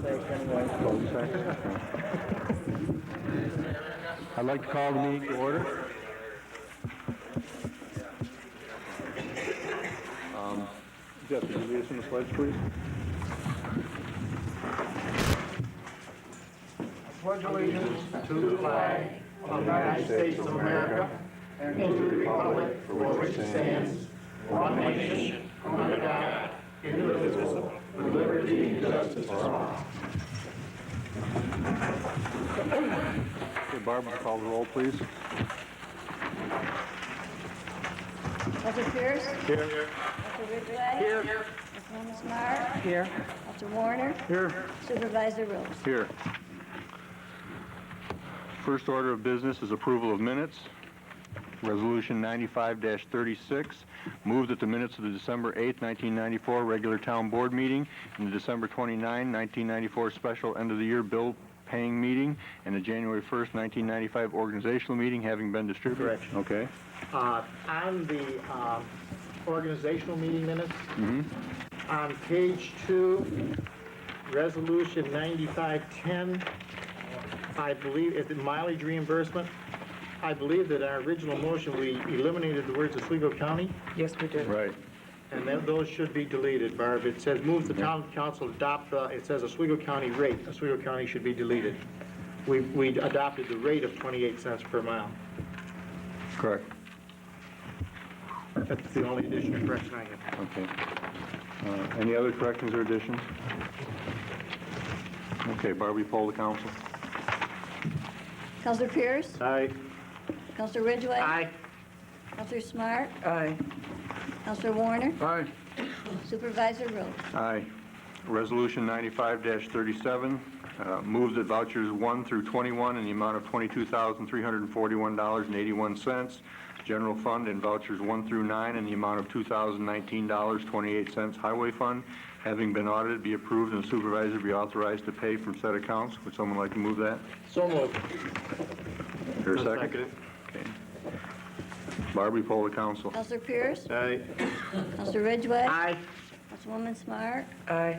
cul-de-sacs anyway. I'd like to call the meeting to order. Jeff, would you lead us in the pledge, please? I pledge allegiance to the flag of the United States of America and to the republic for which it stands, one nation, under God, indivisible, with liberty and justice for all. Okay, Barbara, call the roll, please. Counselor Pierce? Here. Counselor Ridgway? Here. Councilwoman Smart? Here. Counselor Warner? Here. Supervisor Rose? Here. First order of business is approval of minutes. Resolution 95-36. Move that the minutes of the December 8, 1994 regular town board meeting and the December 29, 1994 special end of the year bill paying meeting and the January 1st, 1995 organizational meeting having been distributed. Correction. Okay. On the organizational meeting minutes, on page 2, resolution 9510, I believe it's the mileage reimbursement. I believe that our original motion, we eliminated the words Oswego County, Yes, we did. Right. and then those should be deleted, Barb. It says, moves the town council adopt, it says Oswego County rate. Oswego County should be deleted. We adopted the rate of 28 cents per mile. Correct. That's the only addition or correction I have. Okay. Any other corrections or additions? Okay, Barbie, poll the council. Counselor Pierce? Aye. Counselor Ridgway? Aye. Counselor Smart? Aye. Counselor Warner? Aye. Supervisor Rose? Aye. Resolution 95-37, moves that vouchers 1 through 21 in the amount of $22,341.81. General fund and vouchers 1 through 9 in the amount of $2,019.28. Highway fund, having been audited, be approved and the supervisor be authorized to pay from said accounts. Would someone like to move that? So moved. Here a I'll second? second it. Okay. Barbie, poll the council. Counselor Pierce? Aye. Counselor Ridgway? Aye. Councilwoman Smart? Aye.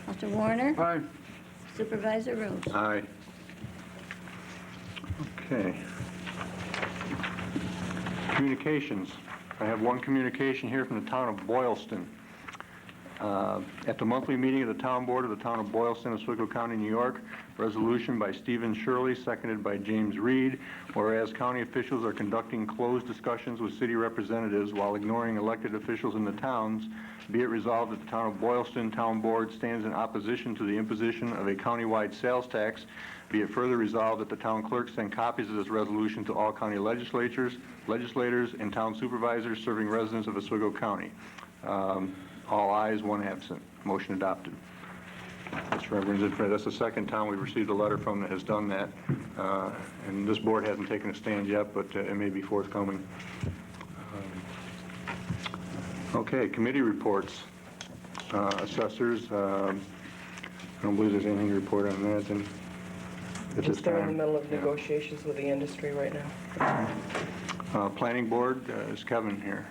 Counselor Warner? Aye. Supervisor Rose? Aye. Okay. Communications. I have one communication here from the town of Boylston. At the monthly meeting of the town board of the town of Boylston, Oswego County, New York, resolution by Stephen Shirley, seconded by James Reed, whereas county officials are conducting closed discussions with city representatives while ignoring elected officials in the towns, be it resolved that the town of Boylston Town Board stands in opposition to the imposition of a countywide sales tax. Be it further resolved that the town clerk send copies of this resolution to all county legislators, and town supervisors serving residents of Oswego County. All ayes, one absent. Motion adopted. Mr. Reverend, that's the second town we've received a letter from that has done that. And this board hasn't taken a stand yet, but it may be forthcoming. Okay, committee reports. Assessors, I don't believe there's anything to report on that. And at this Just they're in the time, middle of negotiations with the industry right now. Planning board, is Kevin here?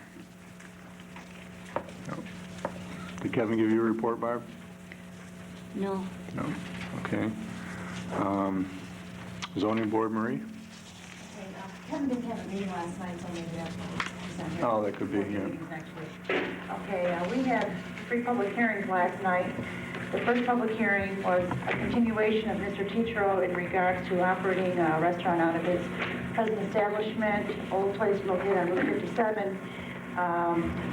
No. Did Kevin give you a report, Barb? No. No. Okay. Zoning board, Marie? Kevin didn't have a meeting last night, so maybe that's why he's not here. Oh, that could be, yeah. Okay, we had 3 public hearings last night. The first public hearing was a continuation of Mr. Tetro in regards to operating a restaurant out of his present establishment, old place located on Route 57.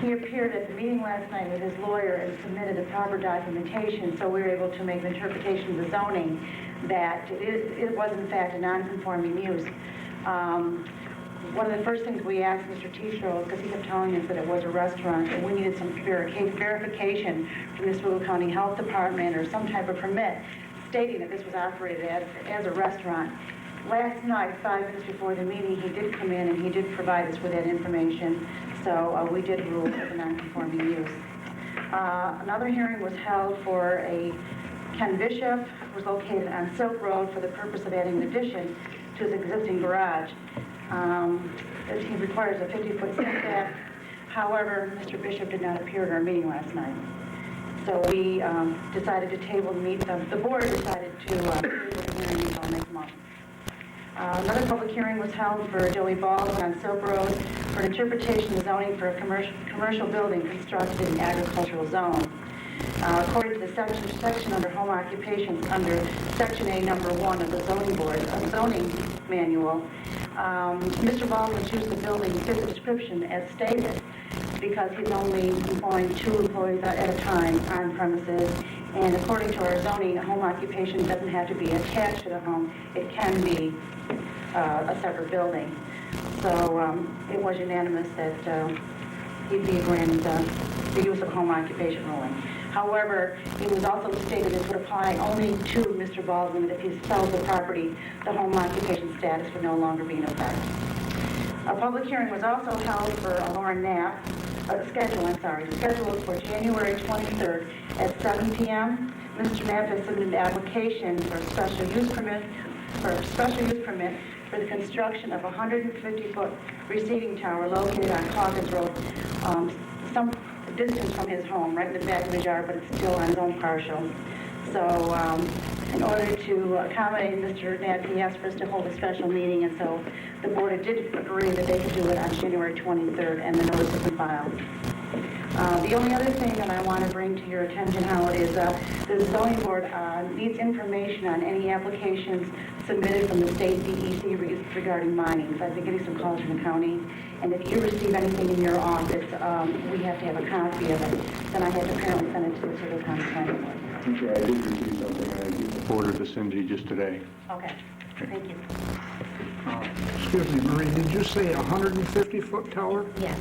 He appeared at the meeting last night with his lawyer and submitted the proper documentation, so we were able to make an interpretation of the zoning that it was in fact a non-conforming use. One of the first things we asked Mr. Tetro, because he kept telling us that it was a restaurant, and we needed some verification from the Oswego County Health Department or some type of permit stating that this was operated as a restaurant. Last night, 5 minutes before the meeting, he did come in and he did provide us with that information, so we did rule as a non-conforming use. Another hearing was held for a Ken Bishop, who was located on Silk Road for the purpose of adding an addition to his existing garage. He requires a 50-foot setback. However, Mr. Bishop did not appear at our meeting last night. so we decided to table the meet, the board decided to table the hearing until next month. Another public hearing was held for Joey Baldwin on Silk Road for an interpretation of zoning for a commercial building constructed in agricultural zone. According to the section under home occupations, under Section A, number 1 of the zoning manual, Mr. Baldwin chose the building to fit the description as stated because he's only employing 2 employees at a time on premises. And according to our zoning, a home occupation doesn't have to be attached to the home. It can be a separate building. So it was unanimous that he'd be granted the use of home occupation ruling. However, it was also stated this would apply only to Mr. Baldwin, that if he sells the property, the home occupation status would no longer be in effect. A public hearing was also held for Lauren Knapp, scheduled for January 23rd at 7 p.m. Mr. Knapp has submitted an application for a special use permit for the construction of a 150-foot receiving tower located on Hawkins Road, some distance from his home, right in the back of his yard, but it's still on his own partial. So in order to accommodate Mr. Knapp, he asked for us to hold a special meeting, and so the board did agree that they could do it on January 23rd, and the notice has been filed. The only other thing that I want to bring to your attention, Howard, is the zoning board needs information on any applications submitted from the state DEC regarding mining. So I've been getting some calls from the county, and if you receive anything in your office, we have to have a copy of it. Then I have to apparently send it to the Circle County Planning Board. Okay, I did receive something. I forwarded to Cindy just today. Okay, thank you. Excuse me, Marie, did you say 150-foot tower? Yes.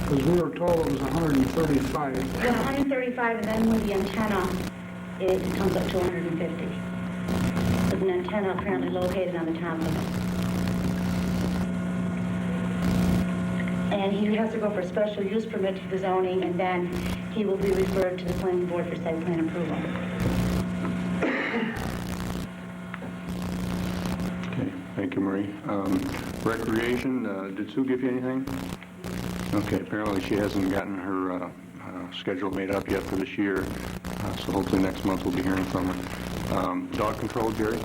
Because we were told it was 135. The 135, and then with the antenna, it comes up to 150. There's an antenna apparently located on the top of it. And he has to go for a special use permit to the zoning, and then he will be referred to the planning board for site plan approval. Okay, thank you, Marie. Recreation, did Sue give you anything? Okay, apparently she hasn't gotten her schedule made up yet for this year, so hopefully next month we'll be hearing from her. Dog control, Jerry?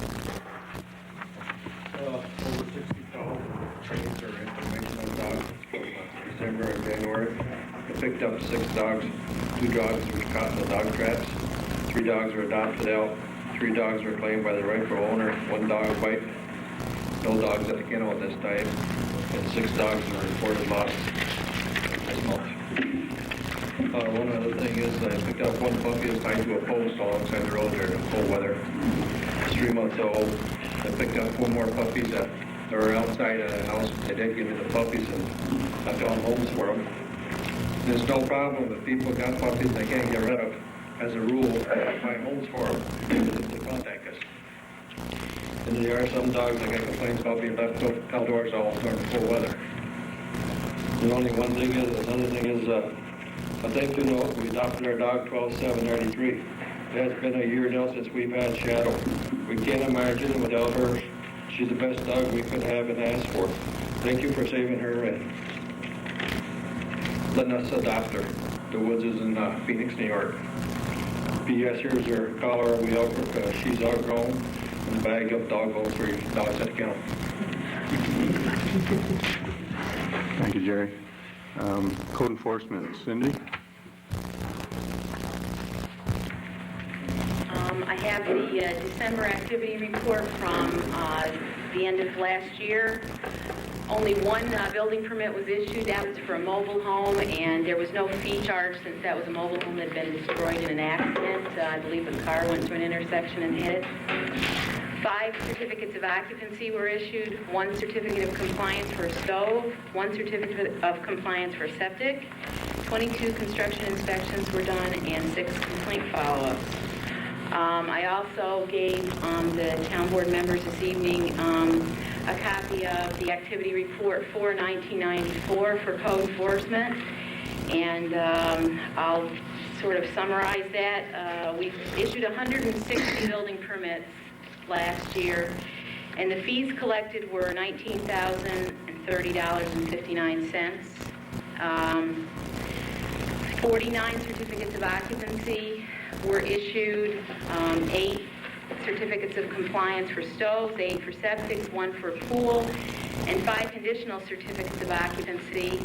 Over 60 calls, trainings or information on dogs, December and January. I picked up 6 dogs, 2 dogs were caught in the dog traps, 3 dogs were adopted out, 3 dogs were claimed by the rightful owner, 1 dog bite, no dogs at the kennel at this time, and 6 dogs were reported lost this month. One other thing is I picked up 1 puppy that's tied to a post alongside the road during the cold weather. It's 3 months old. I picked up 4 more puppies that are outside of the house. They did give me the puppies, and I found homes for them. There's no problem if people got puppies they can't get rid of. As a rule, I find homes for them if they contact us. And there are some dogs that get complaints about being left outdoors all during cold weather. The only one thing is, another thing is, I think to note, we adopted our dog 12/7/93. It has been a year now since we've had Shadow. We can't imagine without her. She's the best dog we could have and ask for. Thank you for saving her and letting us adopt her. The Woods is in Phoenix, New York. P.S. Here's her collar we offer. She's outgrown, and a bag of dog holes for your dogs at the kennel. Thank you, Jerry. Code enforcement, Cindy? I have the December activity report from the end of last year. Only 1 building permit was issued. That was for a mobile home, and there was no fee charge since that was a mobile home that had been destroyed in an accident. I believe a car went through an intersection and hit it. 5 certificates of occupancy were issued, 1 certificate of compliance for a stove, 1 certificate of compliance for septic, 22 construction inspections were done, and 6 complaint follow-ups. I also gave the town board members this evening a copy of the activity report for 1994 for code enforcement, and I'll sort of summarize that. We issued 160 building permits last year, and the fees collected were $19,030.59. 49 certificates of occupancy were issued, 8 certificates of compliance for stoves, 8 for septic, 1 for pool, and 5 conditional certificates of occupancy.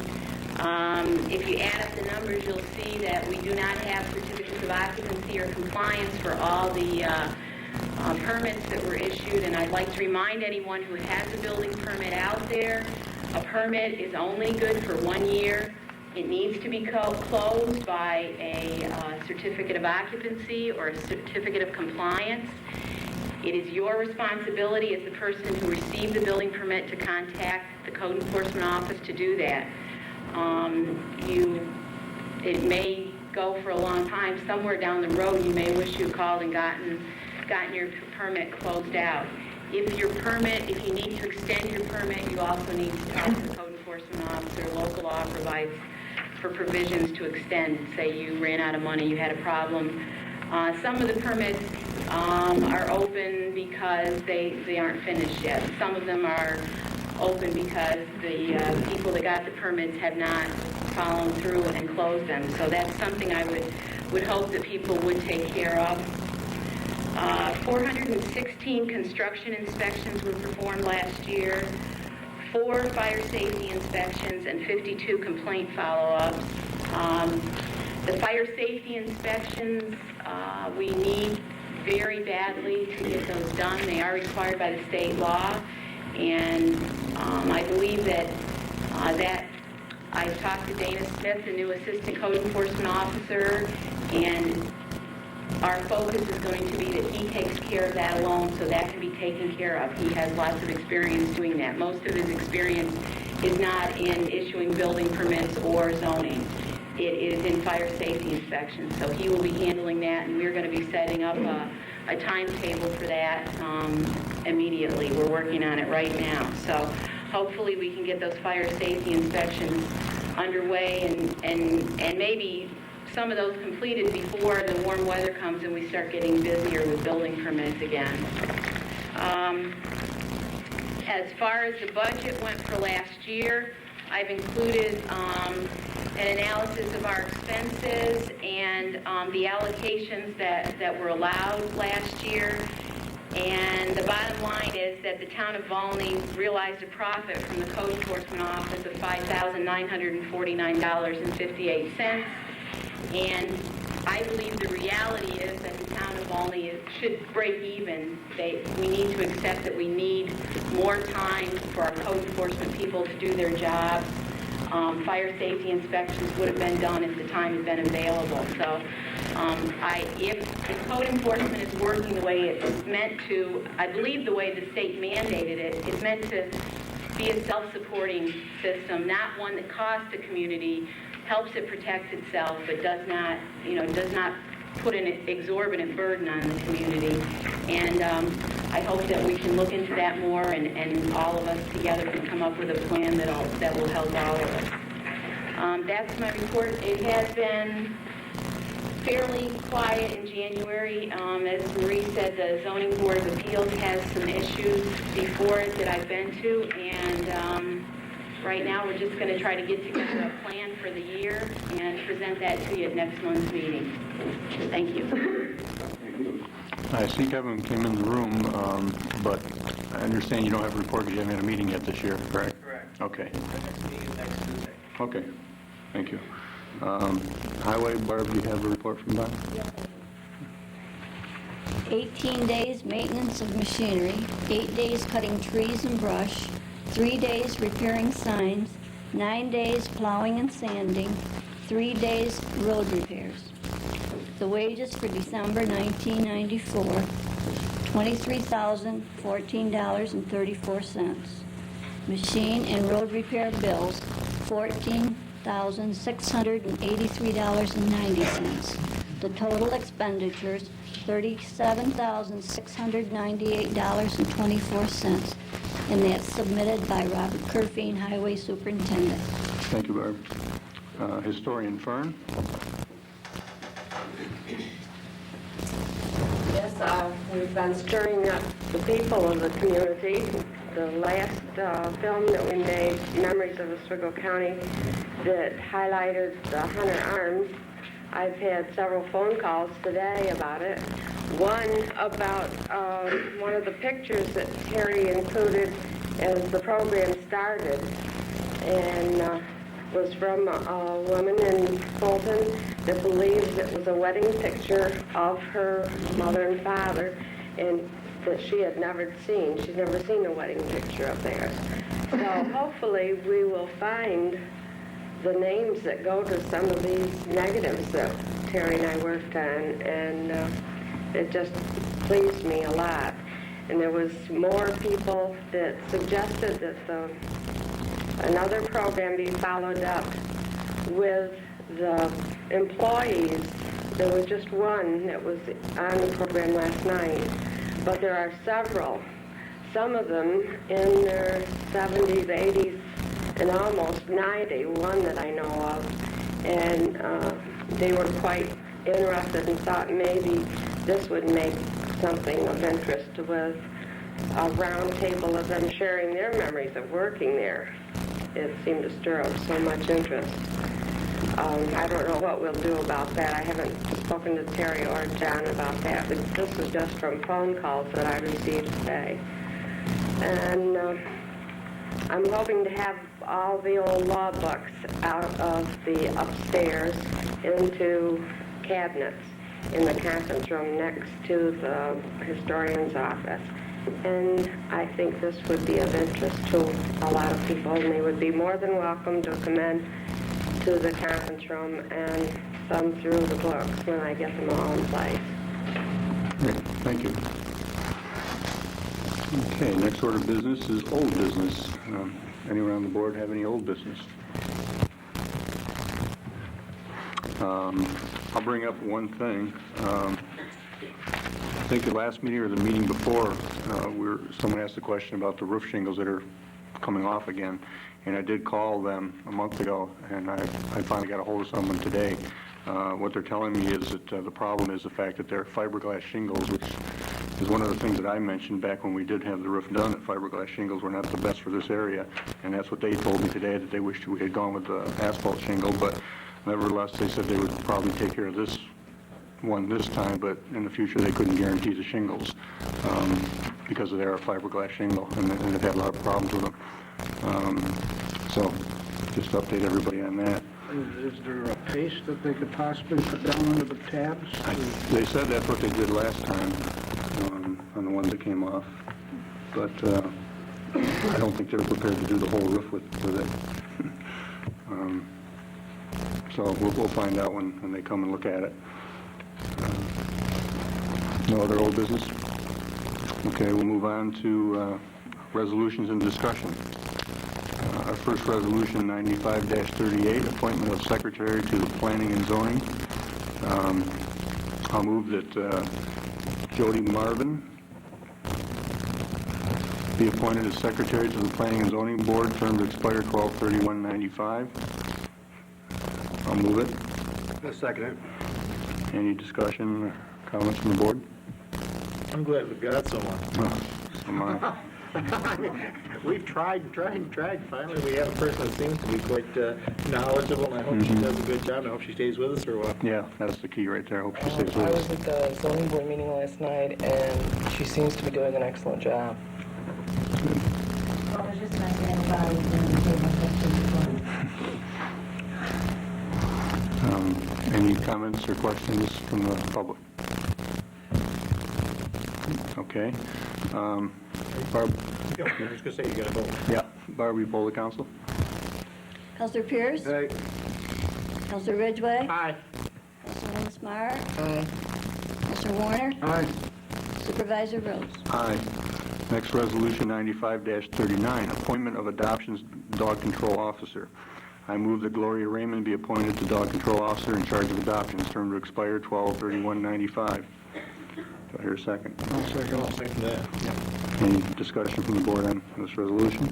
If you add up the numbers, you'll see that we do not have certificates of occupancy or compliance for all the permits that were issued, and I'd like to remind anyone who has a building permit out there, a permit is only good for 1 year. It needs to be closed by a certificate of occupancy or a certificate of compliance. It is your responsibility as the person who received the building permit to contact the code enforcement office to do that. It may go for a long time. Somewhere down the road, you may wish you called and gotten your permit closed out. If you need to extend your permit, you also need to talk to the code enforcement officer. Local law provides for provisions to extend. Say you ran out of money, you had a problem. Some of the permits are open because they aren't finished yet. Some of them are open because the people that got the permits have not followed through and closed them. So that's something I would hope that people would take care of. 416 construction inspections were performed last year, 4 fire safety inspections, and 52 complaint follow-ups. The fire safety inspections, we need very badly to get those done. They are required by the state law, and I believe that I've talked to Dana Smith, the new assistant code enforcement officer, and our focus is going to be that he takes care of that alone, so that can be taken care of. He has lots of experience doing that. Most of his experience is not in issuing building permits or zoning. It is in fire safety inspections, so he will be handling that, and we're going to be setting up a timetable for that immediately. We're working on it right now, so hopefully we can get those fire safety inspections underway and maybe some of those completed before the warm weather comes and we start getting busier with building permits again. As far as the budget went for last year, I've included an analysis of our expenses and the allocations that were allowed last year. And the bottom line is that the town of Volney realized a profit from the code enforcement office of $5,949.58. And I believe the reality is that the town of Volney should break even. We need to accept that we need more time for our code enforcement people to do their jobs. Fire safety inspections would have been done if the time had been available. So if the code enforcement is working the way it's meant to, I believe the way the state mandated it, it's meant to be a self-supporting system, not one that costs the community, helps it protect itself, but does not put an exorbitant burden on the community. And I hope that we can look into that more, and all of us together can come up with a plan that will help all of us. That's my report. It has been fairly quiet in January. As Marie said, the Zoning Board of Appeals has some issues before it that I've been to, and right now we're just going to try to get together a plan for the year and present that to you at next month's meeting. Thank you. I see Kevin came in the room, but I understand you don't have a report because you haven't had a meeting yet this year, correct? Correct. Okay. The next meeting is next Tuesday. Okay. Thank you. Highway, Barb, do you have a report from Don? 18 days maintenance of machinery, 8 days cutting trees and brush, 3 days repairing signs, 9 days plowing and sanding, 3 days road repairs. The wages for December 1994, $23,014.34. Machine and road repair bills, $14,683.90. The total expenditures, $37,698.24. And that's submitted by Robert Kerfine, Highway Superintendent. Thank you, Barb. Historian Fern? Yes, we've been stirring up the people of the community the last film that we made, Memories of Oswego County, that highlighted the Hunter Arms. I've had several phone calls today about it. One about one of the pictures that Terry included as the program started, and was from a woman in Fulton that believes it was a wedding picture of her mother and father, and that she had never seen. She's never seen a wedding picture of theirs. So hopefully we will find the names that go to some of these negatives that Terry and I worked on, and it just pleased me a lot. And there was more people that suggested that another program be followed up with the employees. There was just one that was on the program last night, but there are several, some of them in their 70s, 80s, and almost 90, one that I know of, and they were quite interested and thought maybe this would make something of interest with a round table of them sharing their memories of working there. It seemed to stir up so much interest. I don't know what we'll do about that. I haven't spoken to Terry or John about that, but this was just from phone calls that I received today. And I'm hoping to have all the old law books out of the upstairs into cabinets in the conference room next to the historian's office. And I think this would be of interest to a lot of people, and they would be more than welcome to come in to the conference room and thumb through the books when I get them all in place. Great, thank you. Okay, next order of business is old business. Anyone on the board have any old business? I'll bring up one thing. I think the last meeting or the meeting before, someone asked a question about the roof shingles that are coming off again, and I did call them a month ago, and I finally got a hold of someone today. What they're telling me is that the problem is the fact that they're fiberglass shingles, which is one of the things that I mentioned back when we did have the roof done, that fiberglass shingles were not the best for this area, and that's what they told me today, that they wished we had gone with the asphalt shingle, but nevertheless, they said they would probably take care of this one this time, but in the future they couldn't guarantee the shingles because they're a fiberglass shingle, and they've had a lot of problems with them. So just to update everybody on that. Is there a paste that they could possibly put down under the tabs? They said that's what they did last time on the ones that came off, but I don't think they were prepared to do the whole roof with it. So we'll find out when they come and look at it. No other old business? Okay, we'll move on to resolutions and discussion. Our first resolution, 95-38, appointment of secretary to the planning and zoning. I'll move that Jody Marvin be appointed as secretary to the planning and zoning board, term to expire 12/31/95. I'll move it. I'll second it. Any discussion or comments from the board? I'm glad we got someone. Oh, so am I. We've tried. Finally, we have a person that seems to be quite knowledgeable, and I hope she does a good job. I hope she stays with us for a while. Yeah, that's the key right there. I hope she stays with I us. was at the zoning board meeting last night, and she seems to be doing an excellent job. Well, there's just nice antibodies and Any comments or questions from the public? Okay. Barb? I was going to say, you got to vote. Yeah. Barb, you poll the council? Counselor Pierce? Aye. Counselor Ridgway? Aye. Counselor Lensmeyer? Aye. Counselor Warner? Aye. Supervisor Rose? Aye. Next resolution, 95-39, appointment of adoptions dog control officer. I move that Gloria Raymond be appointed to dog control officer in charge of adoptions, term to expire 12/31/95. Do I hear a second? I'll second. I'll second that. Any discussion from the board on this resolution?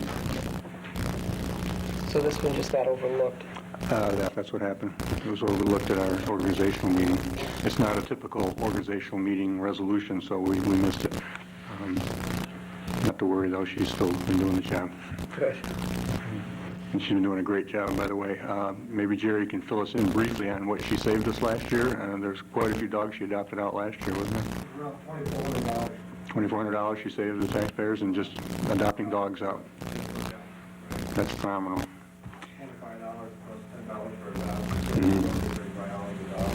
So this one just got overlooked. That's what happened. It was overlooked at our organizational meeting. It's not a typical organizational meeting resolution, so we missed it. Not to worry, though. She's still been doing the job. Good. And she's been doing a great job, by the way. Maybe Jerry can fill us in briefly on what she saved us last year. There's quite a few dogs she adopted out last year, wasn't there? Around $2,400. $2,400 she saved the taxpayers in just adopting dogs out. That's phenomenal. $25 plus $10 for a dog. $35 a dog.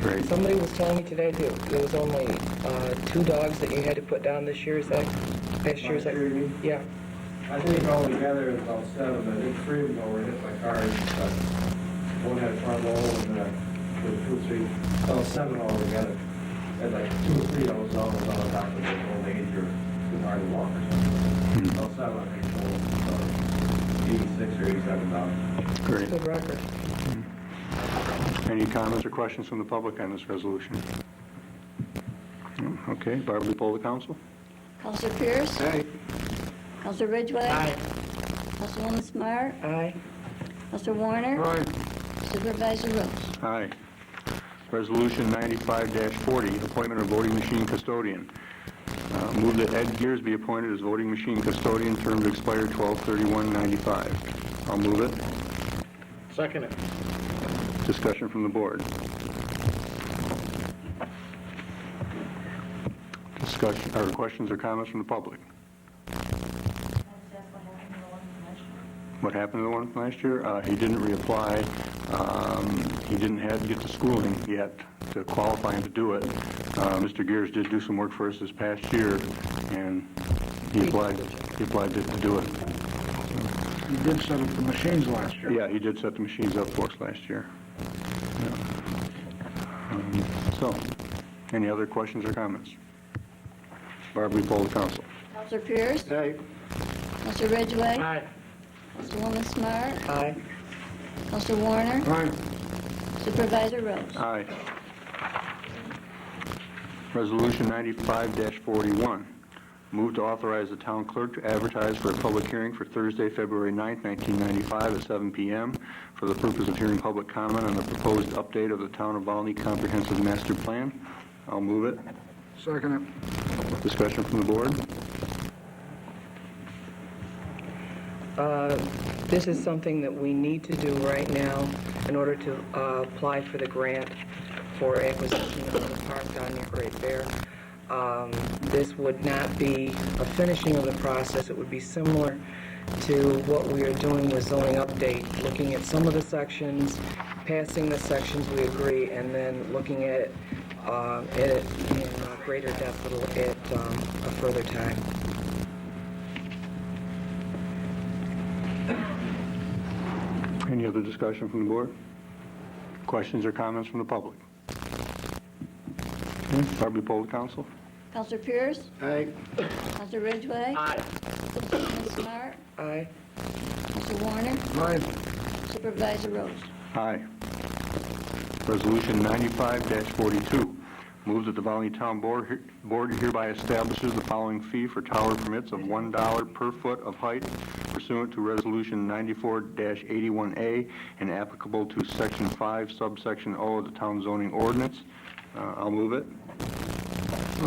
Great. Somebody was telling me today too, there was only 2 dogs that you had to put down this year, is that, last year, is that? Last year, you mean? Yeah. I think altogether it's about 7, but I think 3 of them were hit by cars. But one had a front roll and 2 or 3, about 7 altogether. And like 2 or 3 of those dogs was on top of the old age or too hard to walk or something. About 7, I think, total. 86 or 87 dogs. Great. Good record. Any comments or questions from the public on this resolution? No? Okay, Barb, will you poll the council? Counselor Pierce? Aye. Counselor Ridgway? Aye. Councilwoman Smart? Aye. Counselor Warner? Aye. Supervisor Rose? Aye. Resolution 95-40, appointment of voting machine custodian. Move that Ed Gears be appointed as voting machine custodian, term to expire 12/31/95. I'll move it. Second it. Discussion from the board. Discussion, or questions or comments from the public? What happened to the one from last year? He didn't reapply. He didn't have to get to schooling yet to qualify him to do it. Mr. Gears did do some work for us this past year, and he applied to do it. You did set up the machines last year. Yeah, he did set the machines up for us last year. Yeah. So, any other questions or comments? Barb, we poll the council. Counselor Pierce? Aye. Counselor Ridgway? Aye. Councilwoman Smart? Aye. Counselor Warner? Aye. Supervisor Rose? Aye. Resolution 95-41. Move to authorize the town clerk to advertise for a public hearing for Thursday, February 9th, 1995 at 7 p.m. for the purpose of hearing public comment on the proposed update of the Town of Volney Comprehensive Master Plan. I'll move it. Second it. Discussion from the board. This is something that we need to do right now in order to apply for the grant for acquisition of the park down near Great Bear. This would not be a finishing of the process. It would be similar to what we are doing with zoning update, looking at some of the sections, passing the sections we agree, and then looking at it in greater depth at a further time. Any other discussion from the board? Questions or comments from the public? Barb, we poll the council. Counselor Pierce? Aye. Counselor Ridgway? Aye. Councilwoman Smart? Aye. Counselor Warner? Aye. Supervisor Rose? Aye. Resolution 95-42. Move that the Volney Town Board hereby establishes the following fee for tower permits of $1 per foot of height pursuant to Resolution 94-81A and applicable to Section 5, subsection O of the Town Zoning Ordinance. I'll move it.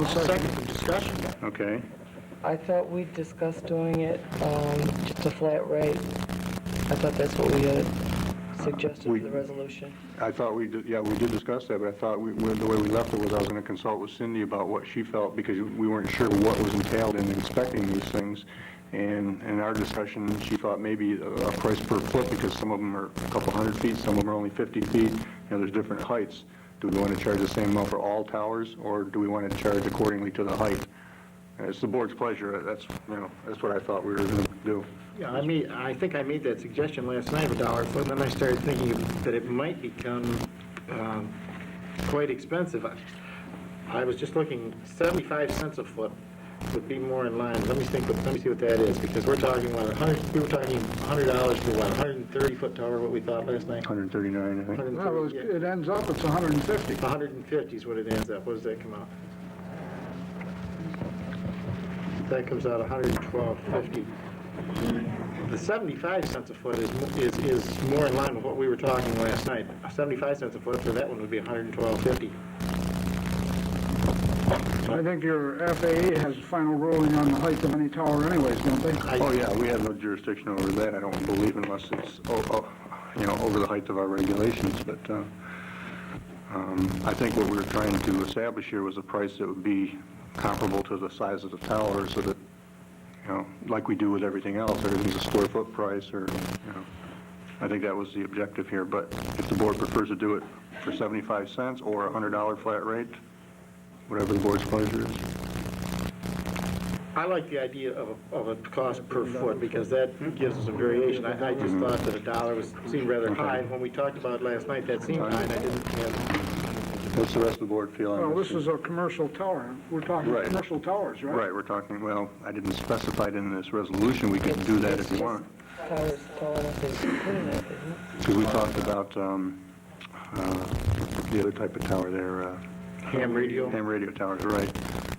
Second for discussion. Okay. I thought we discussed doing it just a flat rate. I thought that's what we had suggested for the resolution. I thought we did, yeah, we did discuss that, but I thought the way we left it was I was going to consult with Cindy about what she felt because we weren't sure what was entailed in inspecting these things. And in our discussion, she thought maybe a price per foot because some of them are a couple hundred feet, some of them are only 50 feet, there's different heights. Do we want to charge the same amount for all towers, or do we want to charge accordingly to the height? It's the board's pleasure. That's what I thought we were going to do. Yeah, I think I made that suggestion last night of $1 a foot, and then I started thinking that it might become quite expensive. I was just looking, 75 cents a foot would be more in line. Let me see what that is, because we're talking about we were talking $100 to what, 130-foot tower, what we thought last night? 139, I think. 130, Well, yeah. it ends up, it's 150. 150 is what it ends up. What does that come out? That comes out 112.50. The 75 cents a foot is more in line with what we were talking last night. 75 cents a foot for that one would be 112.50. I think your FAA has final ruling on the height of any tower anyways, don't they? Oh, yeah, we have no jurisdiction over that, I don't believe, unless it's, over the height of our regulations, but I think what we were trying to establish here was a price that would be comparable to the size of the tower, so that, like we do with everything else, everything's a square foot price, or, I think that was the objective here, but if the board prefers to do it for 75 cents or a $100 flat rate, whatever the board's pleasure is. I like the idea of a cost per foot, because that gives us a variation. I just thought that $1 seemed rather high, and when we talked about it last night, that seemed high, and I didn't have... What's the rest of the board feel on Well, this? this is a commercial tower. We're talking Right. commercial towers, right? Right, we're talking, well, I didn't specify it in this resolution, we could do that if you want. Towers tall enough to put in that, isn't it? Because we talked about the other type of tower there. Ham radio? Ham radio towers, right.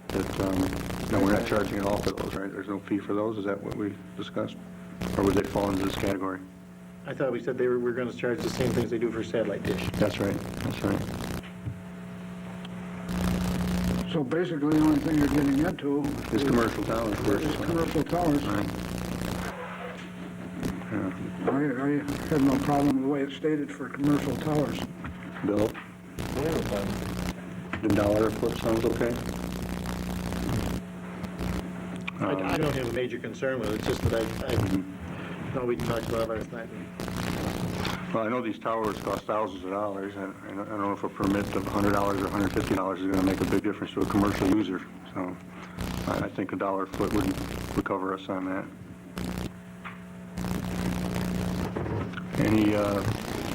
That, no, we're not charging at all for those, right? There's no fee for those, is that what we discussed? Or would they fall into this category? I thought we said we're going to charge the same things they do for satellite dish. That's right, that's right. So basically, the only thing you're getting into It's commercial towers versus... is commercial towers. Right. Yeah. I have no problem with the way it's stated for commercial towers. Bill? The dollar a foot sounds okay? I don't have a major concern with it, it's just that I know we talked about it last night. Well, I know these towers cost thousands of dollars, and I don't know if a permit of $100 or $150 is going to make a big difference to a commercial user. So I think $1 a foot would cover us on that. Any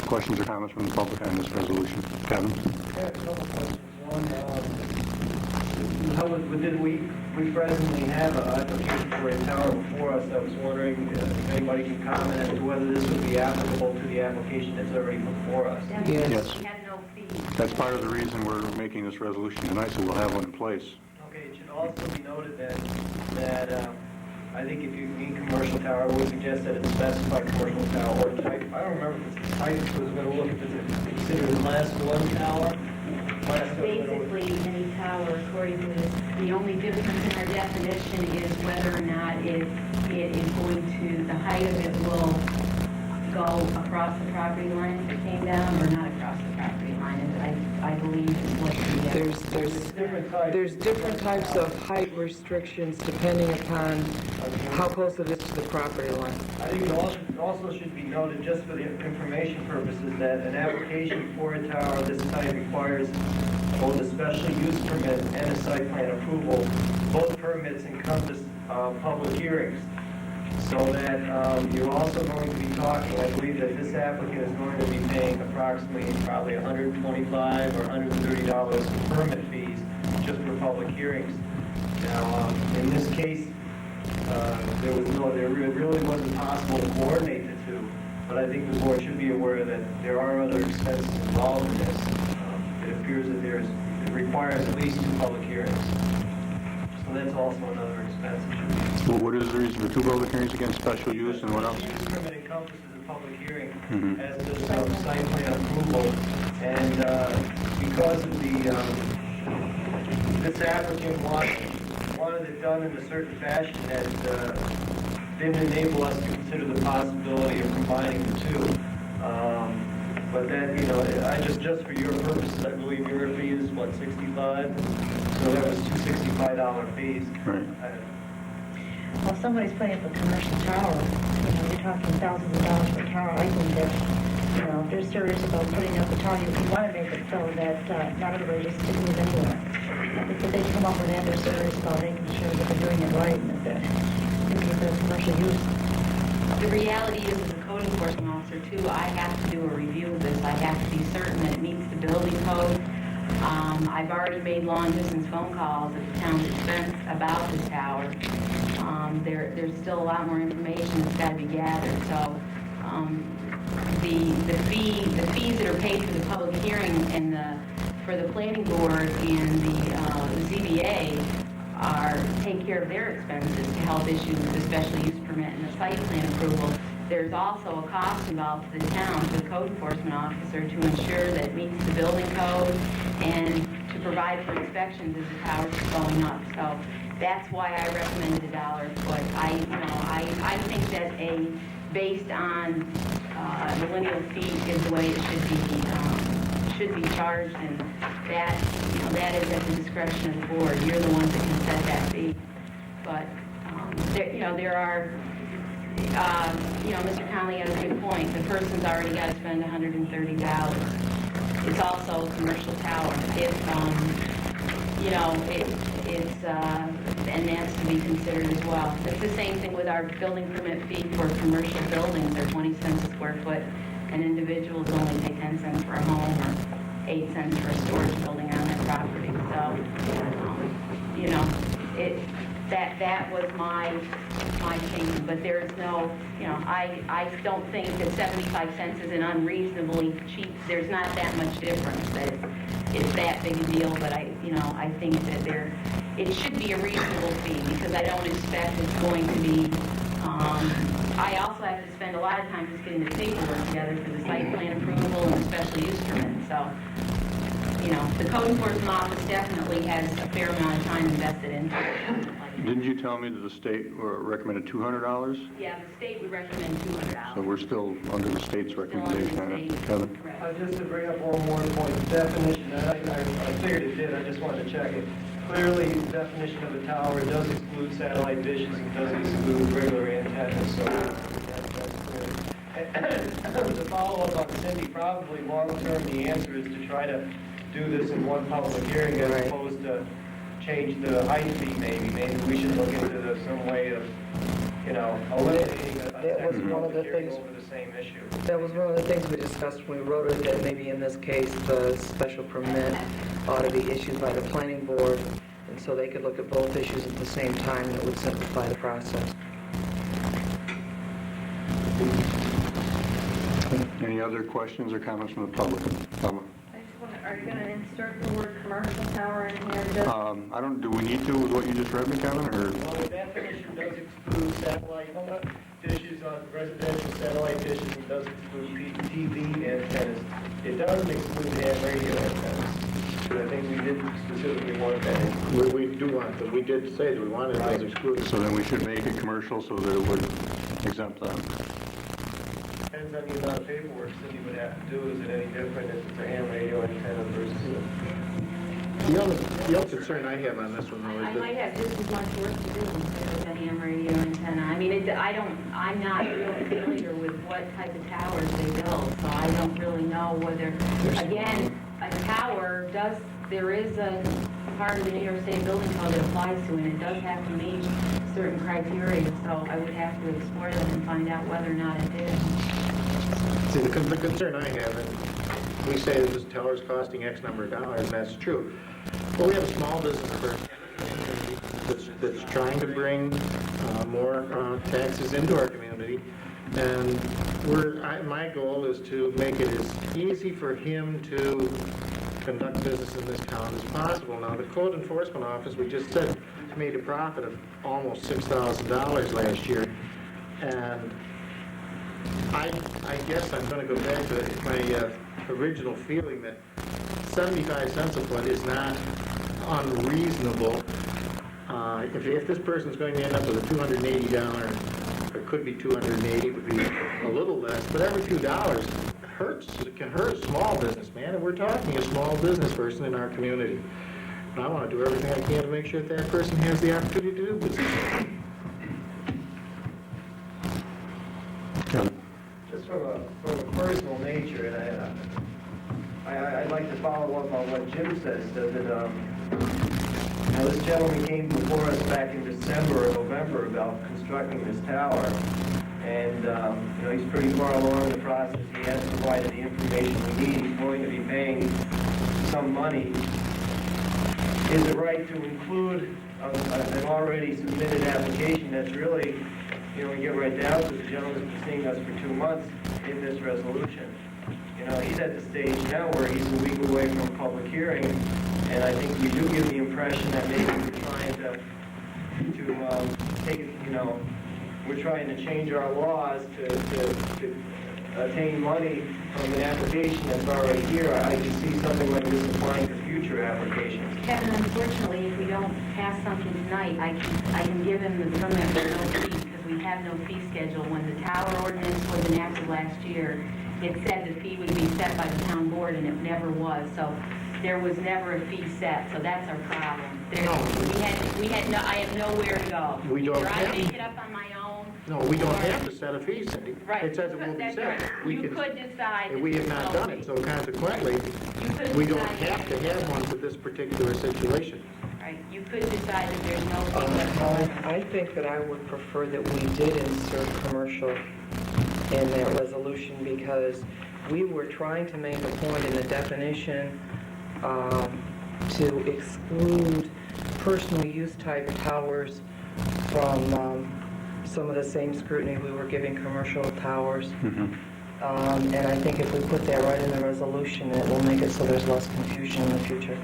questions or comments from the public on this resolution? Kevin? I have a couple questions. One, within we presently have an application for a tower before us. I was wondering if anybody can comment as to whether this would be applicable to the application that's already before us. Yes. We had no fee. That's part of the reason we're making this resolution tonight, so we'll have one in place. Okay, it should also be noted that I think if you mean commercial tower, I would suggest that it's specified commercial tower or type. I don't remember if it's type, so I was going to look if it's considered a class 1 tower. Basically, any tower, according to this, the only difference in our definition is whether or not it is going to, the height of it will go across the property line if it came down, or not across the property line. I believe is what the... There's different types of height restrictions depending upon how close it is to the property line. I think it also should be noted, just for the information purposes, that an application for a tower of this type requires both a special use permit and a site plan approval. Both permits encompass public hearings. So that you're also going to be talking, I believe that this applicant is going to be paying approximately probably $125 or $130 permit fees just for public hearings. Now, in this case, there really wasn't possible to coordinate the two, but I think the board should be aware that there are other expenses involved in this. It appears that it requires at least 2 public hearings. So that's also another expense. Well, what is the reason for 2 public hearings against special use and what else? Special use permit encompasses a public hearing, as does site plan approval. And because of this applicant wanted it done in a certain fashion that didn't enable us to consider the possibility of combining the two. But then, I just for your purposes, I believe your fee is, what, $65? So that was $265 fees. Right. Well, if somebody's putting up a commercial tower, you're talking thousands of dollars per tower. I think that, if they're serious about putting up a tower, you want to make it so that not everybody just can move anywhere. I think that they come up with that, they're serious about making sure that they're doing it right and that they're looking for commercial use. The reality is, as a code enforcement officer too, I have to do a review of this. I have to be certain that it meets the building code. I've already made long-distance phone calls at the town's expense about this tower. There's still a lot more information that's got to be gathered. So the fees that are paid for the public hearing and for the planning board and the ZBA take care of their expenses to help issue the special use permit and the site plan approval. There's also a cost involved to the town, to the code enforcement officer, to ensure that it meets the building code and to provide for inspections as the tower's going up. So that's why I recommended $1 a foot. I think that based on the lineal feet is the way it should be charged, and that, that is at the discretion of the board. You're the ones that can set that fee. But, there are, Mr. Conley had a good point. The person's already got to spend $130. It's also a commercial tower. And that's to be considered as well. It's the same thing with our building permit fee for commercial buildings. They're 20 cents a square foot, and individuals only pay 10 cents for a home or 8 cents for a storage building on their property. So, that was my change, but there is no, I don't think that 75 cents is an unreasonably cheap, there's not that much difference that it's that big a deal, but I think that it should be a reasonable fee, because I don't expect it's going to be, I also have to spend a lot of time just getting the paperwork together for the site plan approval and the special use permit, so, the code enforcement office definitely has a fair amount of time invested into it. Didn't you tell me that the state recommended $200? Yeah, the state would recommend $200. So we're still under the state's recommendation, Still under the state. Kevin? Correct. Just to bring up one more point, the definition, I figured it did, I just wanted to check it. Clearly, the definition of a tower does exclude satellite dishes and does exclude regular antennas, so that's clear. And to follow up on Cindy, probably long-term, the answer is to try to do this in one public hearing as opposed to change the height fee maybe. Maybe we should look into some way of, eliminating a second public hearing over the same issue. That was one of the things we discussed when we wrote it, that maybe in this case, the special permit ought to be issued by the planning board, and so they could look at both issues at the same time, and it would simplify the process. Any other questions or comments from the public? Are you going to insert the word commercial tower in here? Do we need to with what you just read me, Kevin, or? Well, the definition does exclude satellite dishes on residential satellite dishes, and does exclude TV antennas. It doesn't exclude ham radio antennas, but I think we did specifically want that. We do want them. We did say that we wanted those excluded. So then we should make it commercial so that it would exempt them. Depends on the amount of paperwork Cindy would have to do. Is it any different if it's a ham radio antenna versus The other concern I have on this one, though, I is might that have just as much work to do with a ham radio antenna. I mean, I'm not real familiar with what type of towers they build, so I don't really know whether, again, a tower there is a part of the New York State building code that applies to it, and it does have to meet certain criteria, so I would have to explore that and find out whether or not it did. see, the concern I have, and we say that this tower is costing X number of dollars, and that's true. Well, we have a small business person that's trying to bring more taxes into our community, and my goal is to make it as easy for him to conduct business in this town as possible. Now, the code enforcement office, we just said, made a profit of almost $6,000 last year, and I guess I'm going to go back to my original feeling that 75 cents a foot is not unreasonable. If this person's going to end up with a $280, it could be $280, it would be a little less, but every few dollars hurts. It can hurt a small businessman, and we're talking a small business person in our community. And I want to do everything I can to make sure that person has the opportunity to do business. just from a personal nature, and I'd like to follow up on what Jim says, that now this gentleman came before us back in December or November about constructing this tower, and he's pretty far along in the process. He has provided the information we need. He's going to be paying some money. Is it right to include an already submitted application that's really, we get right down to the gentleman's been seeing us for 2 months in this resolution? He's at the stage now where he's a week away from a public hearing, and I think we do give the impression that maybe we're trying to take it, we're trying to change our laws to obtain money from an application that's already here, I can see something like this applying to future applications. Kevin, unfortunately, if we don't pass something tonight, I can give him the permit for no fee, because we have no fee schedule. When the tower ordinance was enacted last year, it said the fee would be set by the town board, and it never was. So there was never a fee set, so that's our problem. I have nowhere to go. We don't Either I have- make it up on my own. No, we don't or- have to set a fee, Cindy. Right. It says it will be That's set. right. We You can- could decide. And we have not done it, so consequently, we don't have to have one for this particular situation. Right, you could decide that there's no fee whatsoever. I think that I would prefer that we did insert commercial in that resolution, because we were trying to make a point in the definition to exclude personal use type towers from some of the same scrutiny we were giving commercial towers. And I think if we put that right in the resolution, it will make it so there's less confusion in the future.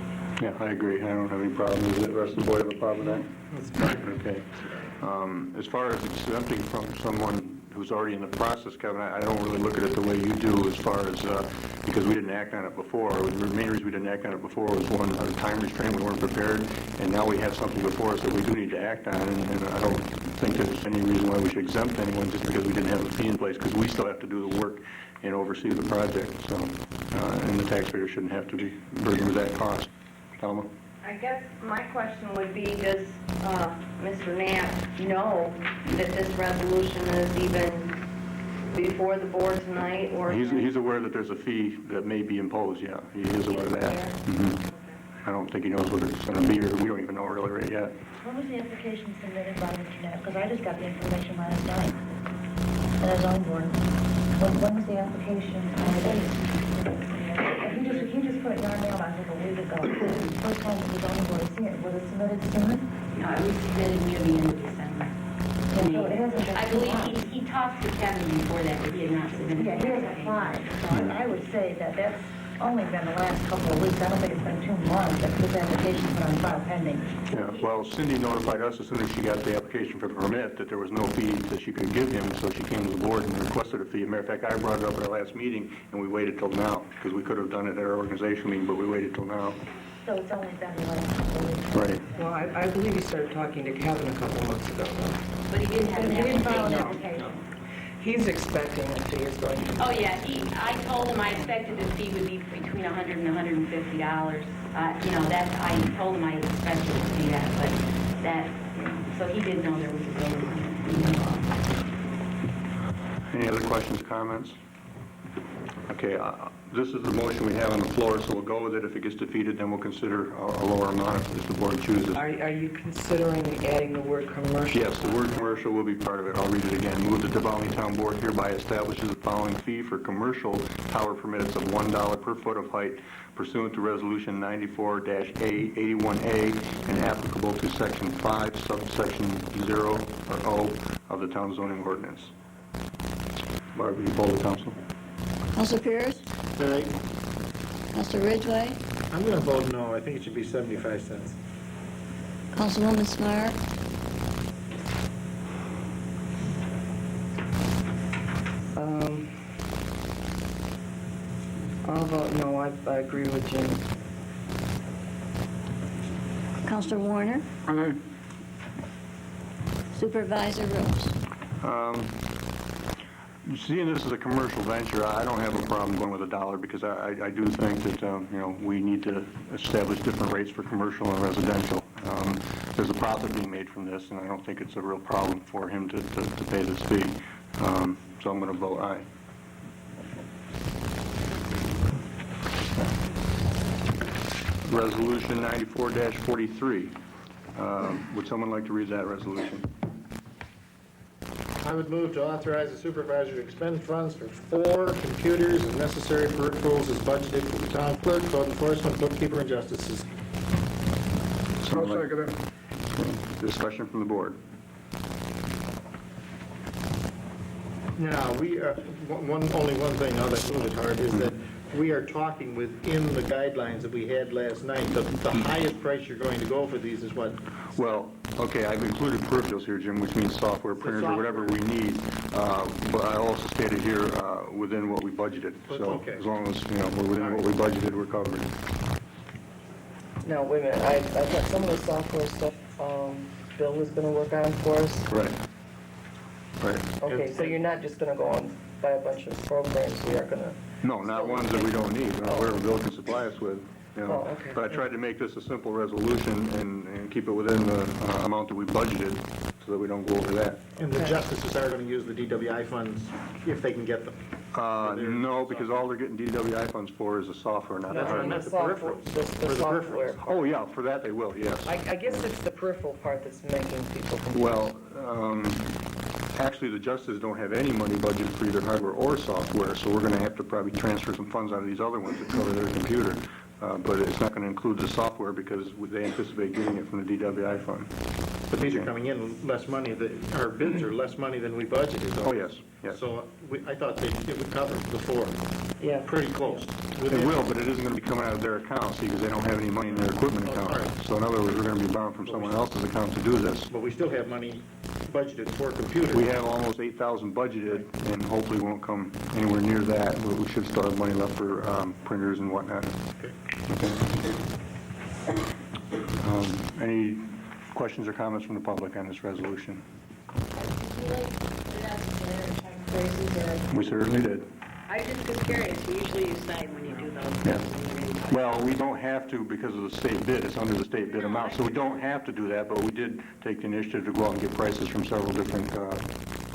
Yeah, I agree. I don't have any problem. Does the rest of the board have a problem with that? Okay. As far as exempting from someone who's already in the process, Kevin, I don't really look at it the way you do, as far as, because we didn't act on it before. The main reason we didn't act on it before was, one, a time restraint, we weren't prepared, and now we have something before us that we do need to act on, and I don't think there's any reason why we should exempt anyone just because we didn't have a fee in place, because we still have to do the work and oversee the project, so, and the taxpayer shouldn't have to be burdened with that cost. Thelma? I guess my question would be, does Mr. Knapp know that this resolution is even before the board tonight, or? He's aware that there's a fee that may be imposed, yeah. He is aware of that. I don't think he knows what it's going to be, or we don't even know really right yet. When was the application submitted by Mr. Knapp? Because I just got the information last night at our zoning board. When was the application? He just put it in our mailbox like a week ago. The first time the zoning board has seen it. Was it submitted sooner? No, it was submitted near the end of December. Yeah, so it hasn't been I too long. believe he talked to Kevin before that, but he had not submitted. Yeah, he has applied. So I would say that that's only been the last couple of weeks. I don't think it's been 2 months that this application's been on file pending. Yeah, well, Cindy notified us as soon as she got the application for the permit that there was no fee that she could give him, so she came to the board and requested a fee. As a matter of fact, I brought it up at our last meeting, and we waited till now, because we could have done it at our organizational meeting, but we waited till now. So it's only been the last couple of weeks. Right. Well, I believe he started talking to Kevin a couple of months ago, though. But he didn't have an He didn't file an application. application. He's expecting a fee is going to... Oh, yeah, I told him I expected the fee would be between $100 and $150. I told him I expected it to be that, but that, so he did know there was a building involved. Any other questions, comments? Okay, this is the motion we have on the floor, so we'll go with it. If it gets defeated, then we'll consider a lower amount if the board chooses. Are you considering adding the word commercial? Yes, the word commercial will be part of it. I'll read it again. Move that the Volney Town Board hereby establishes the following fee for commercial tower permits of $1 per foot of height pursuant to Resolution 94-A81A and applicable to Section 5, subsection 0 or O of the Town Zoning Ordinance. Barb, will you poll the council? Council Pierce? Aye. Council Ridgway? I'm going to vote no. I think it should be 75 cents. Councilwoman Smart? I'll vote no. I agree with Jim. Councilor Warner? Aye. Supervisor Rose? Seeing this as a commercial venture, I don't have a problem going with $1 because I do think that, we need to establish different rates for commercial and residential. There's a profit being made from this, and I don't think it's a real problem for him to pay this fee. So I'm going to vote aye. Resolution 94-43. Would someone like to read that resolution? I would move to authorize the supervisor to expend funds for 4 computers and necessary peripherals as budgeted for the town clerk, code enforcement, bookkeeper, and justices. Someone like- Discussion from the board. Now, we are, only one thing, now that moved it hard, is that we are talking within the guidelines that we had last night. The highest price you're going to go for these is what? Well, Okay, I've included peripherals here, Jim, which means software, printers, or whatever we need. But I also stated here, within what we budgeted. That's So okay. as long as, we're within what we budgeted, we're covered. Now, wait a minute, I thought some of the software stuff, Bill was gonna work on for us. Right. Right. Okay, so you're not just gonna go and buy a bunch of programs, we are gonna, No, not ones that we don't need, whatever Bill can supply us with. Oh, okay. But I tried to make this a simple resolution and keep it within the amount that we budgeted so that we don't go over that. And the justices are going to use the DWI funds if they can get them. No, because all they're getting DWI funds for is the software, not the That's what I hardware. meant. the The software, peripherals. the For the software peripherals. part. Oh, yeah, for that they will, yes. I guess it's the peripheral part that's making people confused. Well, actually, the justices don't have any money budgeted for either hardware or software, so we're gonna have to probably transfer some funds out of these other ones to cover their computer. But it's not gonna include the software because they anticipate getting it from the DWI fund. But these are coming in less money, our bids are less money than we budgeted. though. Oh, yes, yes. So I thought it would cover the four, Yeah. pretty close. It will, but it isn't gonna be coming out of their account, see, because they don't have any money in their equipment account. So in other words, we're gonna be bound from someone else's account to do this. But we still have money budgeted for computers. We have almost 8,000 budgeted, and hopefully won't come anywhere near that, but we should still have money left for printers and whatnot. Okay. Any questions or comments from the public on this resolution? We certainly did. I just was curious, usually you say when you do those. Yeah. Well, we don't have to because of the state bid. It's under the state bid amount, so we don't have to do that, but we did take the initiative to go out and get prices from several different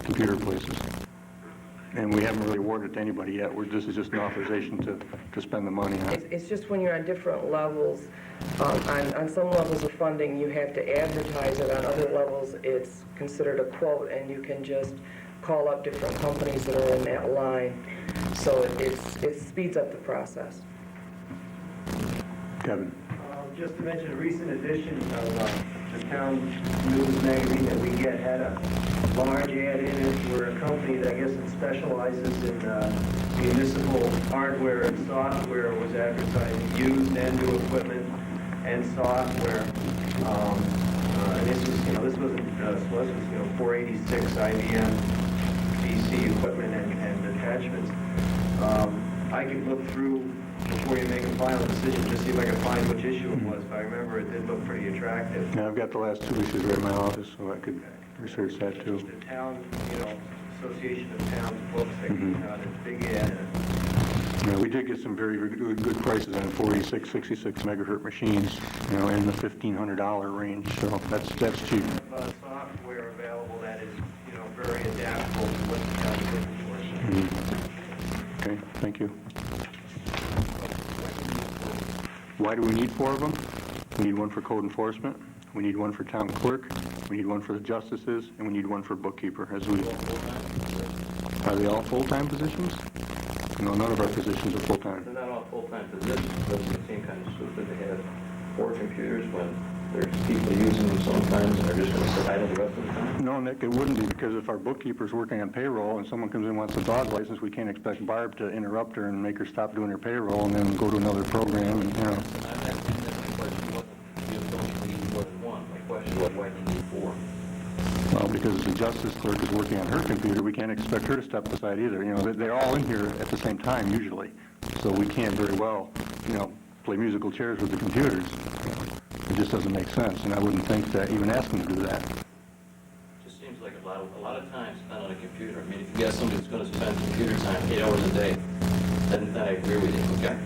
computer places. And we haven't really awarded it to anybody yet. This is just an authorization to spend the money on. It's just when you're on different levels, on some levels of funding, you have to advertise it. On other levels, it's considered a quote, and you can just call up different companies that are in that line. So it speeds up the process. Kevin? Just to mention, a recent edition of the town news magazine that we get had a large ad in it where a company that I guess it specializes in municipal hardware and software was advertising used and new equipment and software. And this was, this was 486 IBM PC equipment and attachments. I could look through before you make a final decision, just see if I can find which issue it was, but I remember it did look pretty attractive. Yeah, I've got the last two issues right in my office, so I could research that too. The town, Association of Towns books, they came out in big ad. Yeah, we did get some very good prices on 486, 66 megahertz machines, in the $1,500 range, so that's cheap. Software available that is, very adaptable to what the town is looking for. Okay, thank you. Why do we need four of them? We need one for code enforcement, we need one for town clerk, we need one for the justices, and we need one for bookkeeper, Are they all full-time positions? No, none of our positions are full-time. They're not all full-time positions, but it seems kind of stupid to have 4 computers when there's people using them sometimes and they're just going to sit idle the rest of the time. No, Nick, it wouldn't be, because if our bookkeeper's working on payroll and someone comes in and wants a dog license, we can't expect Barb to interrupt her and make her stop doing her payroll and then go to another program and, My question wasn't, you don't need more than one. My question was, why do you need 4? Well, because the justice clerk is working on her computer, we can't expect her to step aside either. They're all in here at the same time usually, so we can't very well, play musical chairs with the computers. It just doesn't make sense, and I wouldn't think that even ask them to do that. Just seems like a lot of time spent on a computer. I mean, if you get somebody that's going to spend computer time 8 hours a day, then I agree with you, okay?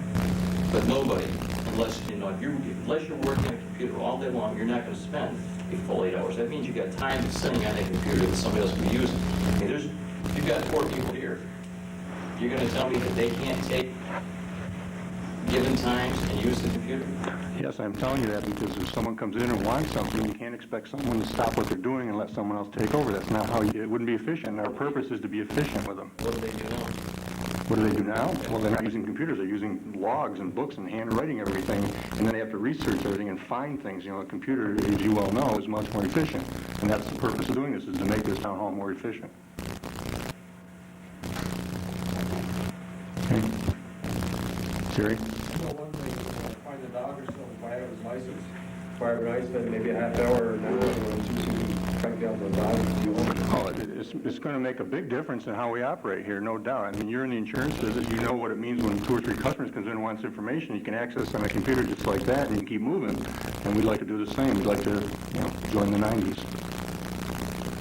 But nobody, unless you're working on a computer all day long, you're not going to spend a full 8 hours. That means you got time sitting on a computer that somebody else can be using. I mean, you've got 4 people here. You're going to tell me that they can't take given times and use the computer? Yes, I'm telling you that because if someone comes in and wants something, you can't expect someone to stop what they're doing and let someone else take over. That's not how it wouldn't be efficient. Our purpose is to be efficient with them. What do they do now? What do they do now? Well, they're not using computers. They're using logs and books and handwriting everything, and then they have to research everything and find things. A computer, as you well know, is much more efficient, and that's the purpose of doing this, is to make this town hall more efficient. Okay. Siri? Find the dog or something, buy out his license. Barb and I spend maybe a half hour or an hour on Susie trying to get out the dogs. Oh, it's going to make a big difference in how we operate here, no doubt. I mean, you're in the insurance business, you know what it means when 2 or 3 customers comes in and wants information. You can access on a computer just like that, and you can keep moving. And we'd like to do the same. We'd like to, join the 90s.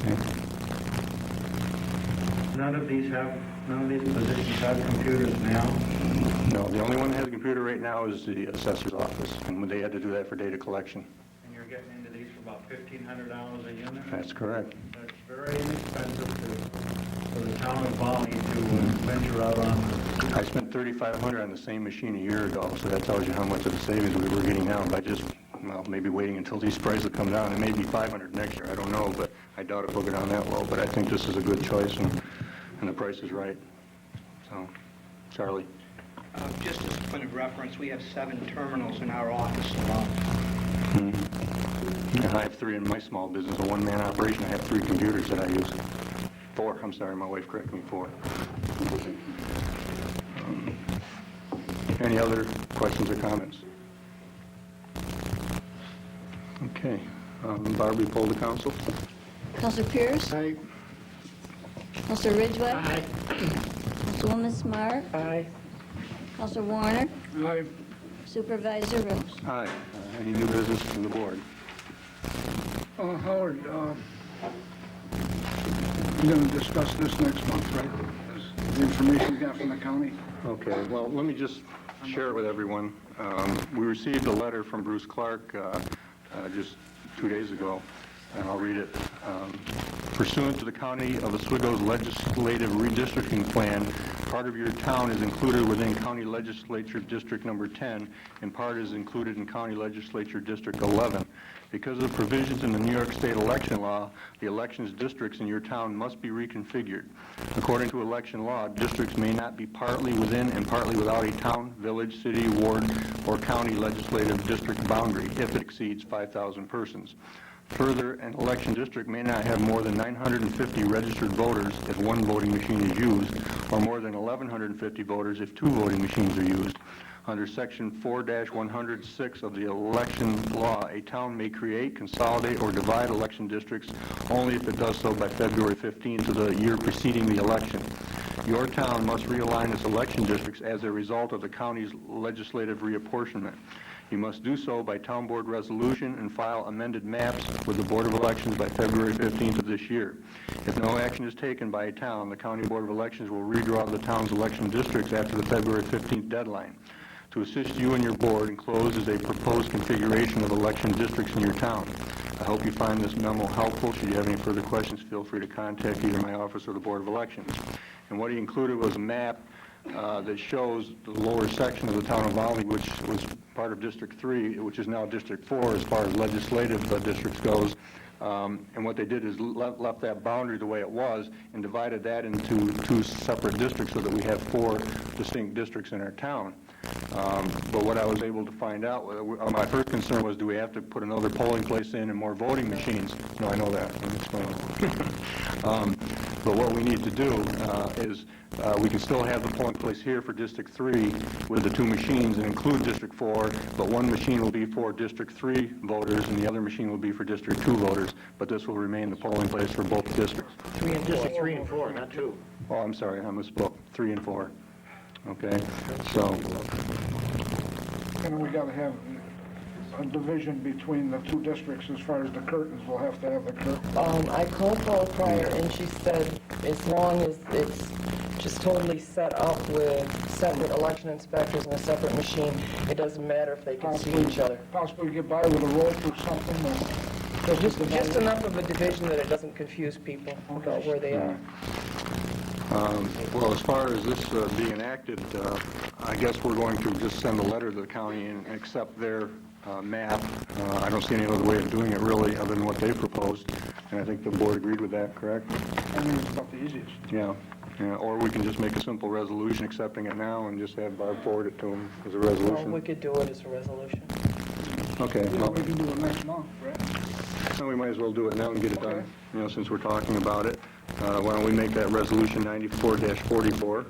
Okay. None of these positions have computers now? No, the only one that has a computer right now is the assessor's office, and they had to do that for data collection. And you're getting into these for about $1,500 a unit? That's correct. That's very inexpensive for the town of Volney to venture out on. I spent $3,500 on the same machine a year ago, so that tells you how much of the savings we were getting now by just, maybe waiting until these prices come down. It may be $500 next year, I don't know, but I doubt it will go down that low. But I think this is a good choice, and the price is right. So, Charlie. Just as a point of reference, we have 7 terminals in our office alone. I have 3 in my small business, a one-man operation. I have 3 computers that I use. 4, I'm sorry, my wife corrected me, 4. Any other questions or comments? Okay. Barbie, poll the council. Counselor Pierce? Aye. Counselor Ridgway? Aye. Councilwoman Smart? Aye. Counselor Warner? Aye. Supervisor Rose? Aye. Any new business from the board? Howard, you're going to discuss this next month, right? The information you got from the county? Okay, well, let me just share it with everyone. We received a letter from Bruce Clark just 2 days ago, and I'll read it. Pursuant to the County of Oswego's legislative redistricting plan, part of your town is included within County Legislature District Number 10, and part is included in County Legislature District 11. Because of provisions in the New York State election law, the elections districts in your town must be reconfigured. According to election law, districts may not be partly within and partly without a town, village, city, ward, or county legislative district boundary if it exceeds 5,000 persons. Further, an election district may not have more than 950 registered voters if 1 voting machine is used, or more than 1,150 voters if 2 voting machines are used. Under Section 4-106 of the election law, a town may create, consolidate, or divide election districts only if it does so by February 15th of the year preceding the election. Your town must realign its election districts as a result of the county's legislative reapportionment. You must do so by town board resolution and file amended maps with the Board of Elections by February 15th of this year. If no action is taken by a town, the County Board of Elections will redraw the town's election districts after the February 15th deadline. To assist you and your board, enclosed is a proposed configuration of election districts in your town. I hope you find this memo helpful. Should you have any further questions, feel free to contact either my office or the Board of Elections. And what he included was a map that shows the lower section of the town of Volney, which was part of District 3, which is now District 4 as far as legislative districts goes. And what they did is left that boundary the way it was and divided that into 2 separate districts so that we have 4 distinct districts in our town. But what I was able to find out, my first concern was, do we have to put another polling place in and more voting machines? No, I know that. I'm explaining. But what we need to do is we can still have the polling place here for District 3 with the 2 machines and include District 4, but 1 machine will be for District 3 voters and the other machine will be for District 2 voters, but this will remain the polling place for both districts. District 3 and 4, not 2. Oh, I'm sorry, I misspoke. 3 and 4. Okay, so... And we got to have a division between the 2 districts as far as the curtains. We'll have to have the curtains. I called Paula prior, and she said as long as it's just totally set up with separate election inspectors and a separate machine, it doesn't matter if they can see each other. Possibly get by with a rope or something. Just enough of a division that it doesn't confuse people about where they are. Well, as far as this being enacted, I guess we're going to just send a letter to the county and accept their map. I don't see any other way of doing it really other than what they proposed, and I think the board agreed with that, correct? I mean, it's about the easiest. Yeah, or we can just make a simple resolution accepting it now and just have Barb forward it to them as a resolution. Well, we could do it as a resolution. Okay. Yeah, we can do it next month, right? So we might as well do it now and get it done, since we're talking about it. Why don't we make that resolution 94-44?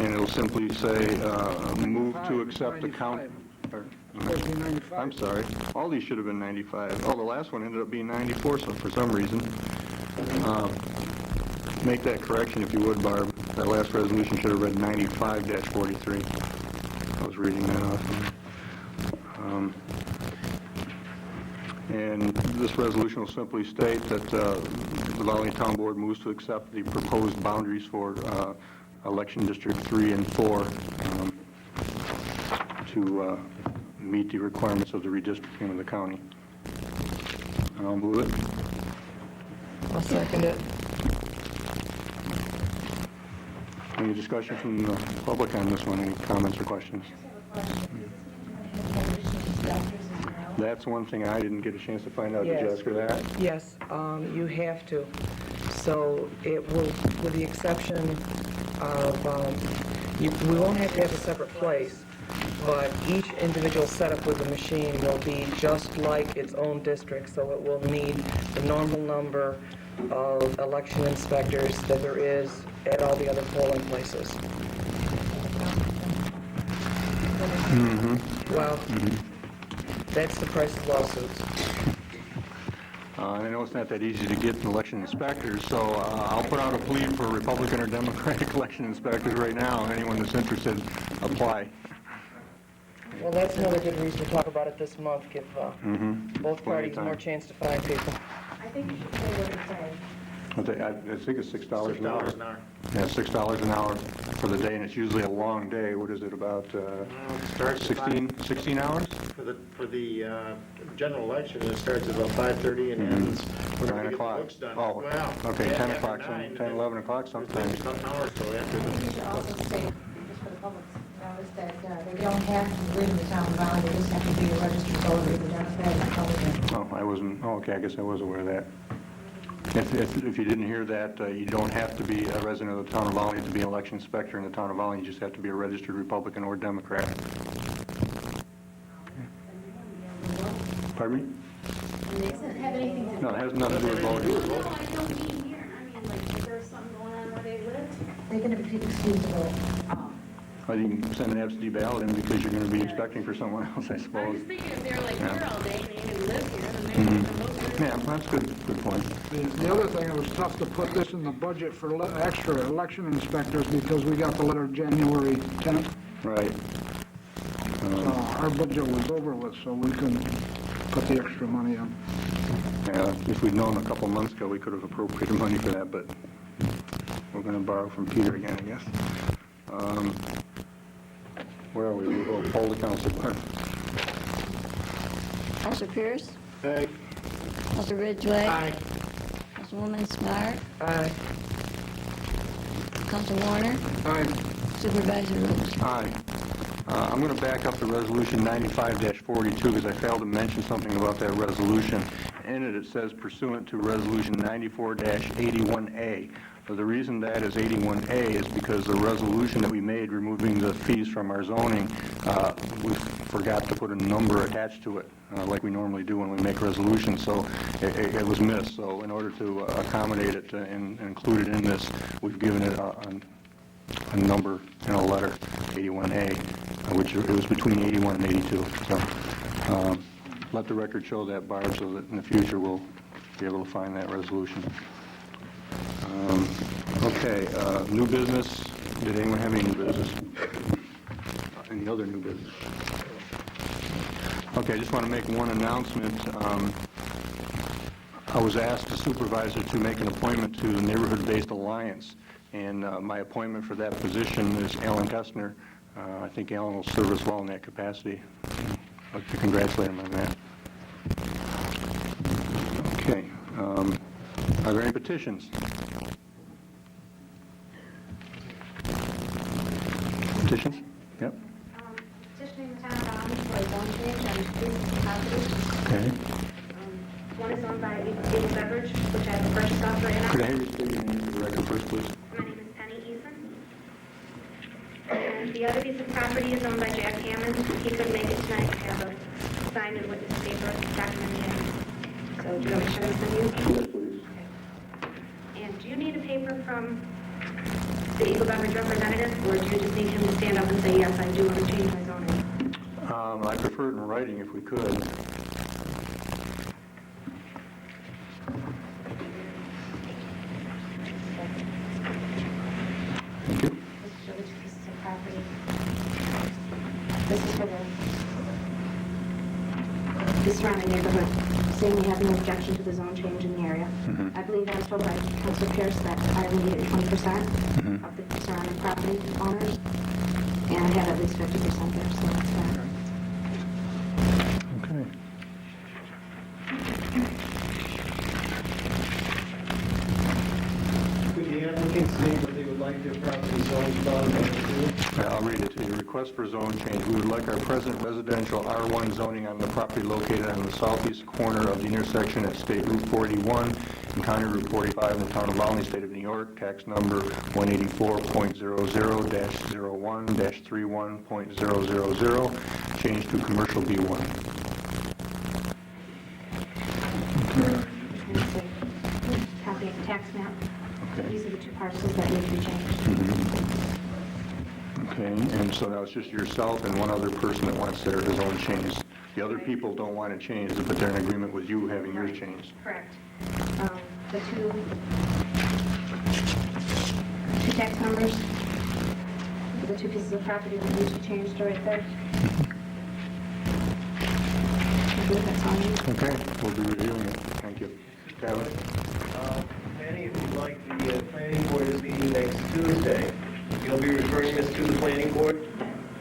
And it'll will simply say, move to accept the count. 1495. I'm sorry. All these should have been 95. Oh, the last one ended up being 94 so for some reason. Make that correction if you would, Barb. That last resolution should have read 95-43. I was reading that off. And this resolution will simply state that the Volney Town Board moves to accept the proposed boundaries for election District 3 and 4 to meet the requirements of the redistricting of the county. I'll move it. I'll second it. Any discussion from the public on this one? Any comments or questions? That's one thing I didn't get a chance to find out. Did you ask her that? Yes, you have to. So it will, with the exception of, we won't have to have a separate place, but each individual setup with the machine will be just like its own district, so it will need the normal number of election inspectors that there is at all the other polling places. Well, that's the price of lawsuits. I know it's not that easy to get election inspectors, so I'll put out a plea for Republican or Democratic election inspectors right now. Anyone that's interested, apply. Well, that's another good reason to talk about it this month, give both parties more chance to find people. I think you should say what it says. I think it's $6 an hour. $6 an hour. Yeah, $6 an hour for the day, and it's usually a long day. What is it, about It starts at 16 hours? For the general election, it starts at about 5:30 and ends when 9 we get the o'clock. books done. Oh, Well, okay, yeah, 10 after o'clock, 9, 10, 11 o'clock Maybe sometimes. some hours so after You should the also say, just for the public's notice, that they don't have to live in the town of Volney, they just have to be a registered voter, either Democrat or Republican. Oh, I wasn't, oh, okay, I guess I was aware of that. If you didn't hear that, you don't have to be a resident of the town of Volney to be an election inspector in the town of Volney. You just have to be a registered Republican or Democrat. Pardon me? It doesn't have anything to do. No, it has nothing to do with voting. No, I don't mean here. I mean, like, is there something going on where they live? They're going to be excused to vote. Well, you can send an absentee ballot in because you're going to be expecting for someone else, I I'm suppose. just thinking if they're like here all day and they even live here, then maybe they're supposed to. Yeah, that's a good point. The other thing, it was tough to put this in the budget for extra election inspectors because we got the letter January 10th. Right. So our budget was over with, so we couldn't put the extra money in. Yeah, if we'd known a couple months ago, we could have appropriated money for that, but we're going to borrow from Peter again, I guess. Where are we? We'll poll the council. Counselor Pierce? Aye. Counselor Ridgway? Aye. Councilwoman Smart? Aye. Counselor Warner? Aye. Supervisor Lewis? Aye. I'm going to back up to Resolution 95-42 because I failed to mention something about that resolution. In it, it says pursuant to Resolution 94-81A. So the reason that is 81A is because the resolution that we made removing the fees from our zoning, we forgot to put a number attached to it, like we normally do when we make resolutions, so it was missed. So in order to accommodate it and include it in this, we've given it a number in a letter, 81A, which it was between 81 and 82. So let the record show that, Barb, so that in the future we'll be able to find that resolution. Okay, new business. Did anyone have any new business? Any other new business? Okay, I just want to make one announcement. I was asked, the supervisor, to make an appointment to the Neighborhood-Based Alliance, and my appointment for that position is Alan Kestner. I think Alan will serve us well in that capacity. I'd like to congratulate him on that. Okay, are there any petitions? Petitions? Yep. Petitioning the town of Volney for a zone change on street property. Okay. One is owned by Eagle Beverage, which I have a purchase offer in on. Could I have you state your name for the record first, please? My name is Penny Eason. And the other piece of property is owned by Jack Hammond. He couldn't make it tonight. I have a signed and witness paper documenting it. So do you want me to show this to you? Yes, please. And do you need a paper from the Eagle Beverage representative, or do you just need him to stand up and say, yes, I do want to change my zoning? I prefer it in writing if we could. Thank you. This is for the 2 pieces of property. This is for the surrounding neighborhood, saying we have no objection to the zone change in the area. I believe I was told by Councilor Pierce that I only needed 20% of the surrounding property owners, and I had at least 50% there, so that's fine. Okay. Could the applicant say what they would like their property zoned from? I'll read it to you. Request for zone change. We would like our present residential R1 zoning on the property located on the southeast corner of the intersection at State Route 41 and County Route 45 in the town of Volney, state of New York, tax number 184.00-01-31.000, change to commercial B1. Copy of the tax map. Okay. These are the 2 parcels that need to be changed. Okay, and so now it's just yourself and one other person that wants their zone changed. The other people don't want to change it, but they're in agreement with you having yours changed. Correct. The two tax numbers, the 2 pieces of property that need to be changed are right there. I believe that's all you need. Okay, we'll be reviewing it. Thank you. Kevin? Penny, if you'd like the planning board is meeting next Tuesday, you'll be referring this to the planning board?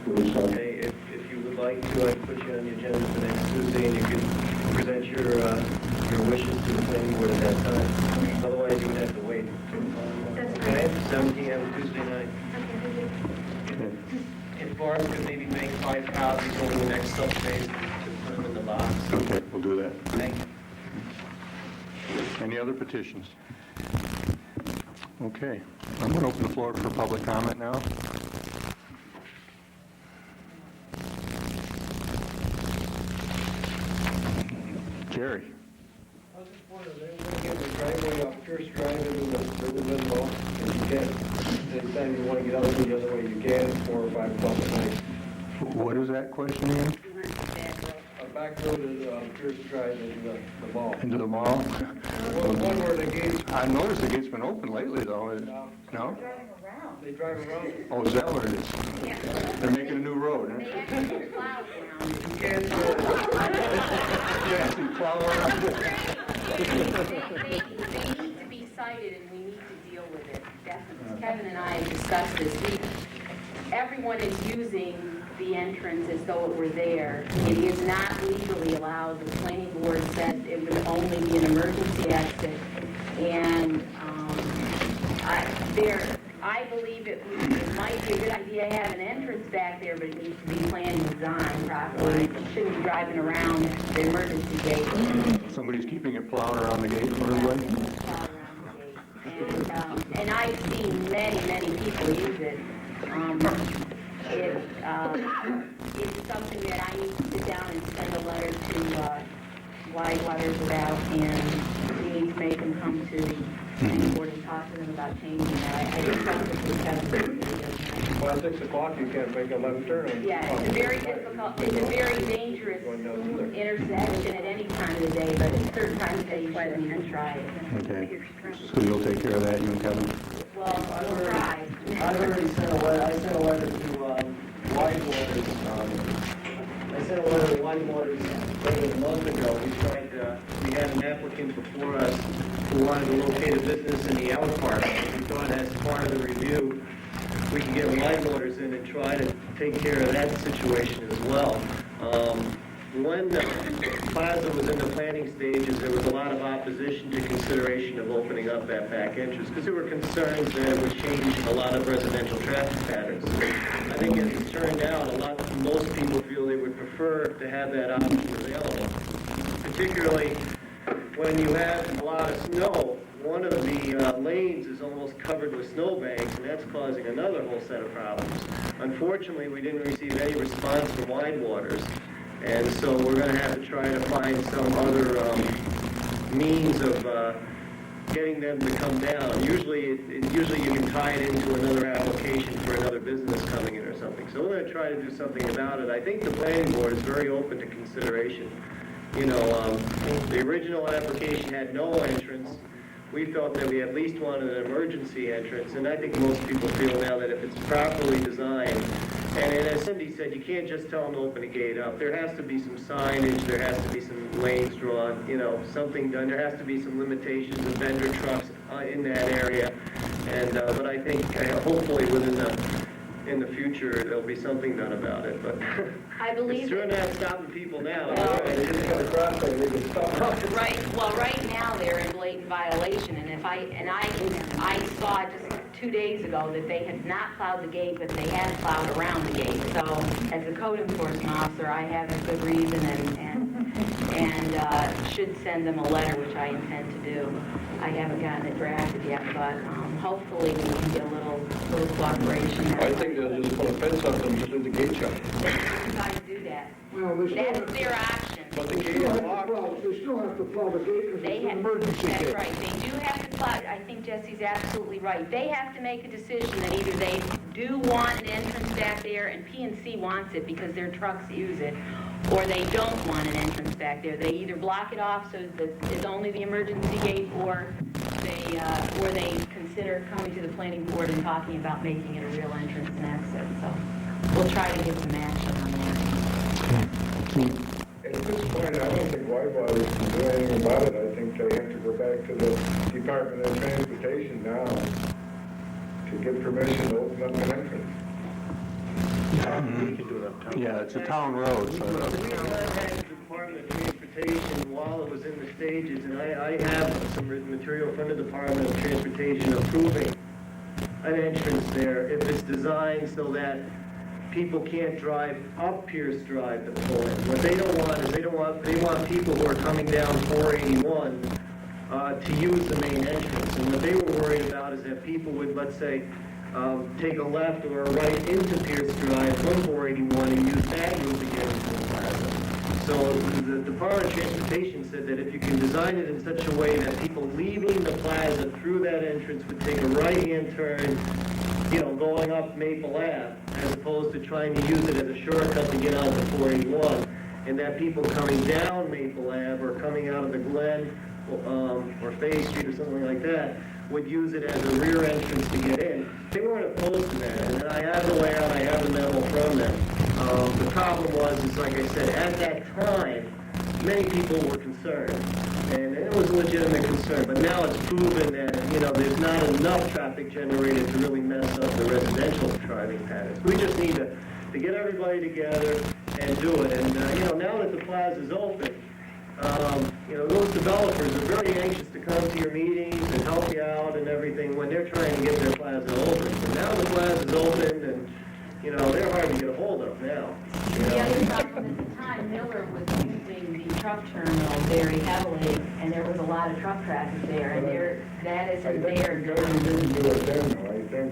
Okay, if you would like to, I can put you on the agenda for next Tuesday, and you can present your wishes to the planning board at that time. Otherwise, you would have to wait. Okay, 7 p.m. Tuesday night. If Barb could maybe make 5 copies over the next couple days to put them in the box. Okay, we'll do that. Thank you. Any other petitions? Okay, I'm going to open the floor for public comment now. Jerry? I was just wondering, they want to get the driveway off Pierce Drive into the Limbo, if you can. Anytime you want to get out the other way, you can, 4 or 5 o'clock at night. What is that question again? A back road is Pierce Drive into the mall. Into the mall? One where the gates, I noticed the gate's been open lately, though. No? they drive around. Oh, is that what it is? They're making a new road, huh? They actually plow around. You can't, Yeah, see, plow around. They need to be cited, and we need to deal with it, definitely. Kevin and I discussed this. Everyone is using the entrance as though it were there. It is not legally allowed. The planning board said it would only be an emergency exit. And I believe it might be a good idea to have an entrance back there, but it needs to be planned and designed properly. You shouldn't be driving around the emergency gate. Somebody's keeping it plowed around the gate, literally? And I've seen many people use it. It's something that I need to sit down and send a letter to Wide Waters about, and we need to make them come to the planning board and talk to them about changing that. I discussed this with Kevin. by 6 o'clock, you can't make a left turn. Yeah, it's a very difficult, it's a very dangerous intersection at any time of the day, but at certain times of the day, you shouldn't even try it. Okay. So you'll take care of that, you and Kevin? Well, we'll try. I've already sent a letter, I sent a letter to Wide Waters, I sent a letter to Wide Waters about a month ago. We had an applicant before us who wanted to locate a business in the out part. We thought as part of the review, we could get Wide Waters in and try to take care of that situation as well. When the plaza was in the planning stages, there was a lot of opposition to consideration of opening up that back entrance because there were concerns that it would change a lot of residential traffic patterns. I think as it turned out, most people feel they would prefer to have that option available, particularly when you have a lot of snow. One of the lanes is almost covered with snowbanks, and that's causing another whole set of problems. Unfortunately, we didn't receive any response from Wide Waters. And so we're going to have to try to find some other means of getting them to come down. Usually you can tie it into another application for another business coming in or something. So we're going to try to do something about it. I think the planning board is very open to consideration. You know, the original application had no entrance. We felt that we at least wanted an emergency entrance, and I think most people feel now that if it's properly designed, and as Cindy said, you can't just tell them to open a gate up. There has to be some signage, there has to be some lanes drawn, you know, something done. There has to be some limitations of vendor trucks in that area. And but I think hopefully in the future there'll be something done about it. But I believe it's sure not stopping people now. Right, well, right now, they're in blatant violation, and I saw just 2 days ago that they had not plowed the gate, but they had plowed around the gate. So, as a code enforcement officer, I have a good reason and should send them a letter, which I intend to do. I haven't gotten it drafted yet, but hopefully we can get a little cooperation. I think they'll just put a fence up and just do the gate shut. Try to do that. Well, they still That's their option. But the they gate still is have to locked. plow, they still have to plow the gate because it's an emergency That's gate. right, they do have to plow, I think Jesse's absolutely right. They have to make a decision that either they do want an entrance back there, and P&C wants it because their trucks use it, or they don't want an entrance back there. They either block it off so that it's only the emergency gate, or they consider coming to the planning board and talking about making it a real entrance and exit. So we'll try to get some action on that. At this point, I don't think Whitewaters can do anything about it. I think they have to go back to the Department of Transportation now to get permission to open up an entrance. Yeah, it's a town road, so. We had the Department of Transportation while it was in the stages, and I have some material from the Department of Transportation approving an entrance there if it's designed so that people can't drive up Pierce Drive to pull in. What they don't want is they want people who are coming down 481 to use the main entrance. And what they were worried about is that people would, let's say, take a left or a right into Pierce Drive from 481 and use that route to get into the plaza. So the Department of Transportation said that if you can design it in such a way that people leaving the plaza through that entrance would take a right-hand turn, you know, going up Maple Ave, as opposed to trying to use it as a shortcut to get onto 481, and that people coming down Maple Ave or coming out of the Glen or Fay Street or something like that would use it as a rear entrance to get in. They weren't opposed to that, and I have the layout, I have the memo from them. The problem was, like I said, at that time, many people were concerned, and it was a legitimate concern, but now it's proven that, you know, there's not enough traffic generated to really mess up the residential driving patterns. We just need to get everybody together and do it, and, you know, now that the plaza's open, you know, those developers are very anxious to come to your meetings and help you out and everything when they're trying to get their plaza open. But now the plaza's open, and, you know, they're hard to get a hold of now. You know? The other problem at the time, Miller was using the truck terminal very heavily, and there was a lot of truck traffic there, and that isn't there. I think you didn't do it then, though. I think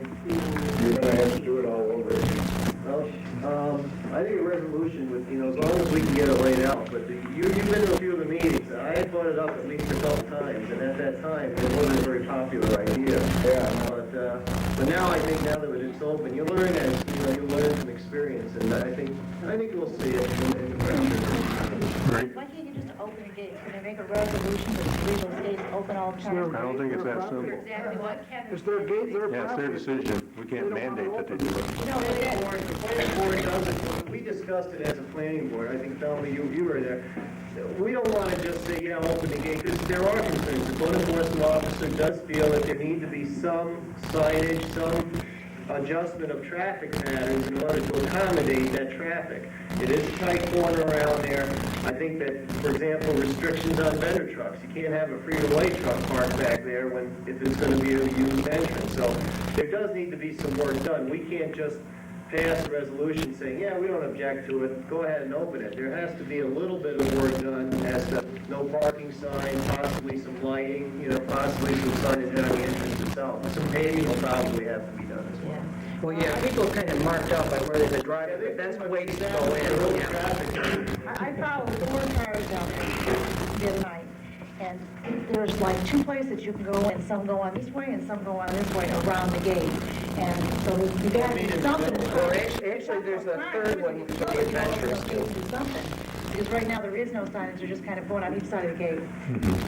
you're gonna have to do it all over again. Well, I think a resolution would, you know, as long as we can get it laid out, but you've been to a few of the meetings, I had brought it up at least a couple times, and at that time, it wasn't a very popular idea. Yeah. But now I think now that it's open, you learn as, you know, you learn from experience, and I think we'll see it in the future. Right. Why can't you just open the gates? Can they make a resolution that leave those gates open all the time? I don't think it's that simple. Exactly what Kevin It's their gate, their Yeah, it's their property. decision. We can't mandate that they do it. No, the planning board does it. We discussed it as a planning board. I think, Thelma, you were there. We don't want to just say, yeah, open the gate, because there are concerns. The code enforcement officer does feel that there need to be some signage, some adjustment of traffic patterns in order to accommodate that traffic. It is a tight corner around there. I think that, for example, restrictions on vendor trucks. You can't have a free-to-play truck parked back there if it's going to be a used entrance. So there does need to be some work done. We can't just pass a resolution saying, yeah, we don't object to it, go ahead and open it. There has to be a little bit of work done as to no parking signs, possibly some lighting, you know, possibly some signage on the entrance itself. Some paving will probably have to be done as well. Well, yeah, people kind of marked out by where they've been driving, but that's ways to go in, yeah. I followed 4 cars down there the other night, And there's like two places you can go, and some go on this way, and some go on this way around the gate. And so you got to do something. Or actually, there's a third one for the adventurers too. Do something. Because right now there is no signage, they're just kind of going on each side of the gate.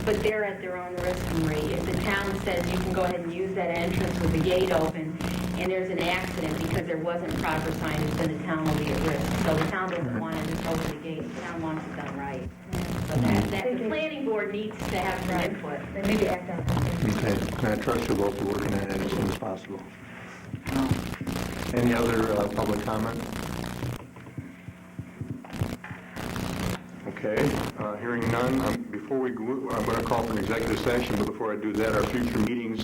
But they're at their own risk, Marie. If the town says you can go ahead and use that entrance with the gate open, and there's an accident because there wasn't proper signage, then the town will be at risk. So the town doesn't want to just open the gate, the town wants it done right. So that the planning board needs to have some input. They maybe act on it. Okay, and I trust you both to work on that as soon as possible. Any other public comment? Okay, hearing none, before we go, I'm going to call for an executive session, but before I do that, our future meetings,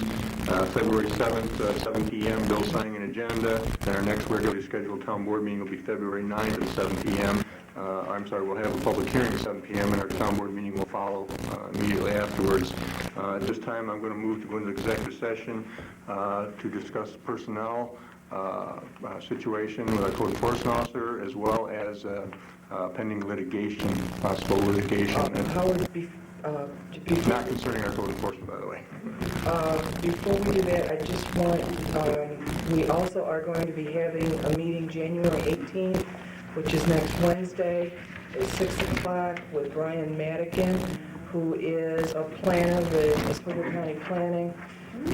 February 7th, 7 p.m., bill signing an agenda, and our next regularly scheduled town board meeting will be February 9th at 7 p.m. I'm sorry, we'll have a public hearing at 7 p.m., and our town board meeting will follow immediately afterwards. At this time, I'm going to move to go into executive session to discuss personnel situation with our code enforcement officer, as well as pending litigation, possible litigation. Howard, Not concerning our code enforcement, by the way. before we do that, I just want, we also are going to be having a meeting January 18th, which is next Wednesday at 6 o'clock with Brian Madigan, who is a planner with Oswego County Planning,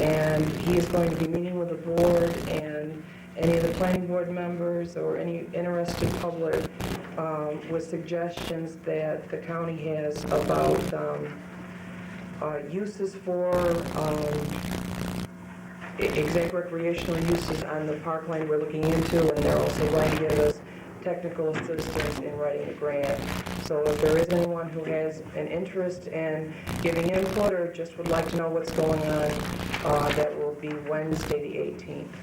and he is going to be meeting with the board and any of the planning board members or any interested public with suggestions that the county has about uses for exact recreational uses on the parkland we're looking into, and they're also going to give us technical assistance in writing a grant. So if there is anyone who has an interest in giving input or just would like to know what's going on, that will be Wednesday the 18th.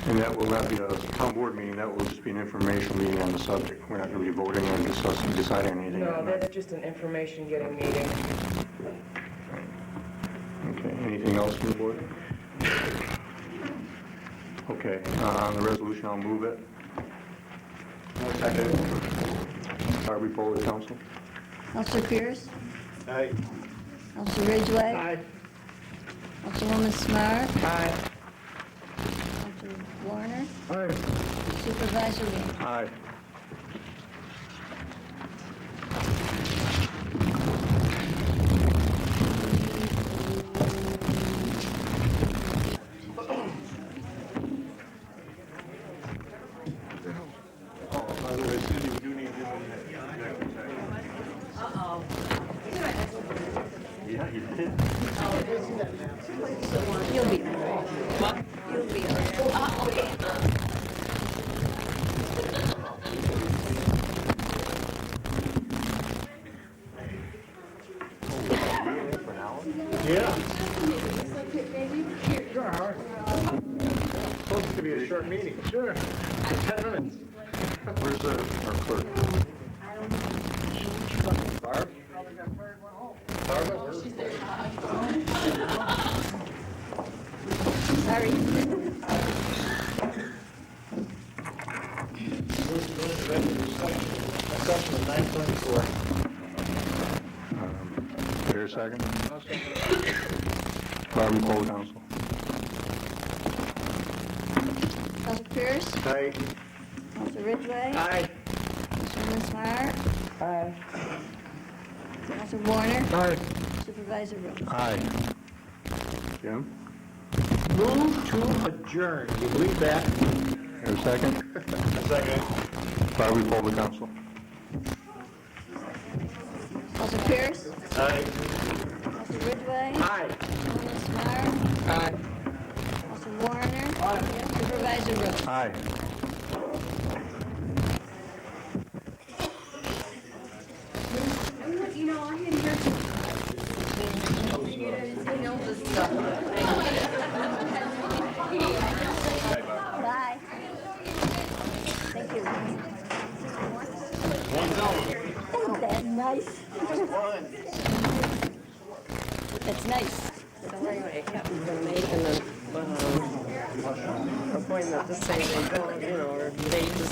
And that will not be a town board meeting, that will just be an informational meeting on the subject. We're not going to be voting on discussing, deciding anything. No, that's just an information getting meeting. Okay, anything else from the board? Okay, on the resolution, I'll move it. Second. Are we poll the council? Counselor Pierce? Aye. Counselor Ridgway? Aye. Councilwoman Smart? Aye. Counselor Warner? Aye. Supervisor Lee? Aye. Yeah, you did. You'll be all right. You'll be all right. Yeah. Sure, Howard. Supposed to be a short meeting. Sure. 10 minutes. Where's our clerk? Barb? Barbara, she's there. Sorry. Session of 9:24. Here a second. Barbara, poll the council. Counselor Pierce? Aye. Counselor Ridgway? Aye. Councilwoman Smart? Aye. Counselor Warner? Aye. Supervisor Rowe? Aye. Jim? Move to adjourn. Do you believe that? Here a second. Second. Barbara, poll the council. Counselor Pierce? Aye. Counselor Ridgway? Aye. Councilwoman Smart? Aye. Counselor Warner? Supervisor Rowe? Aye. You know, I didn't hear Bye. Thank you. Isn't that nice? That's nice. Appointment to say they go, or they just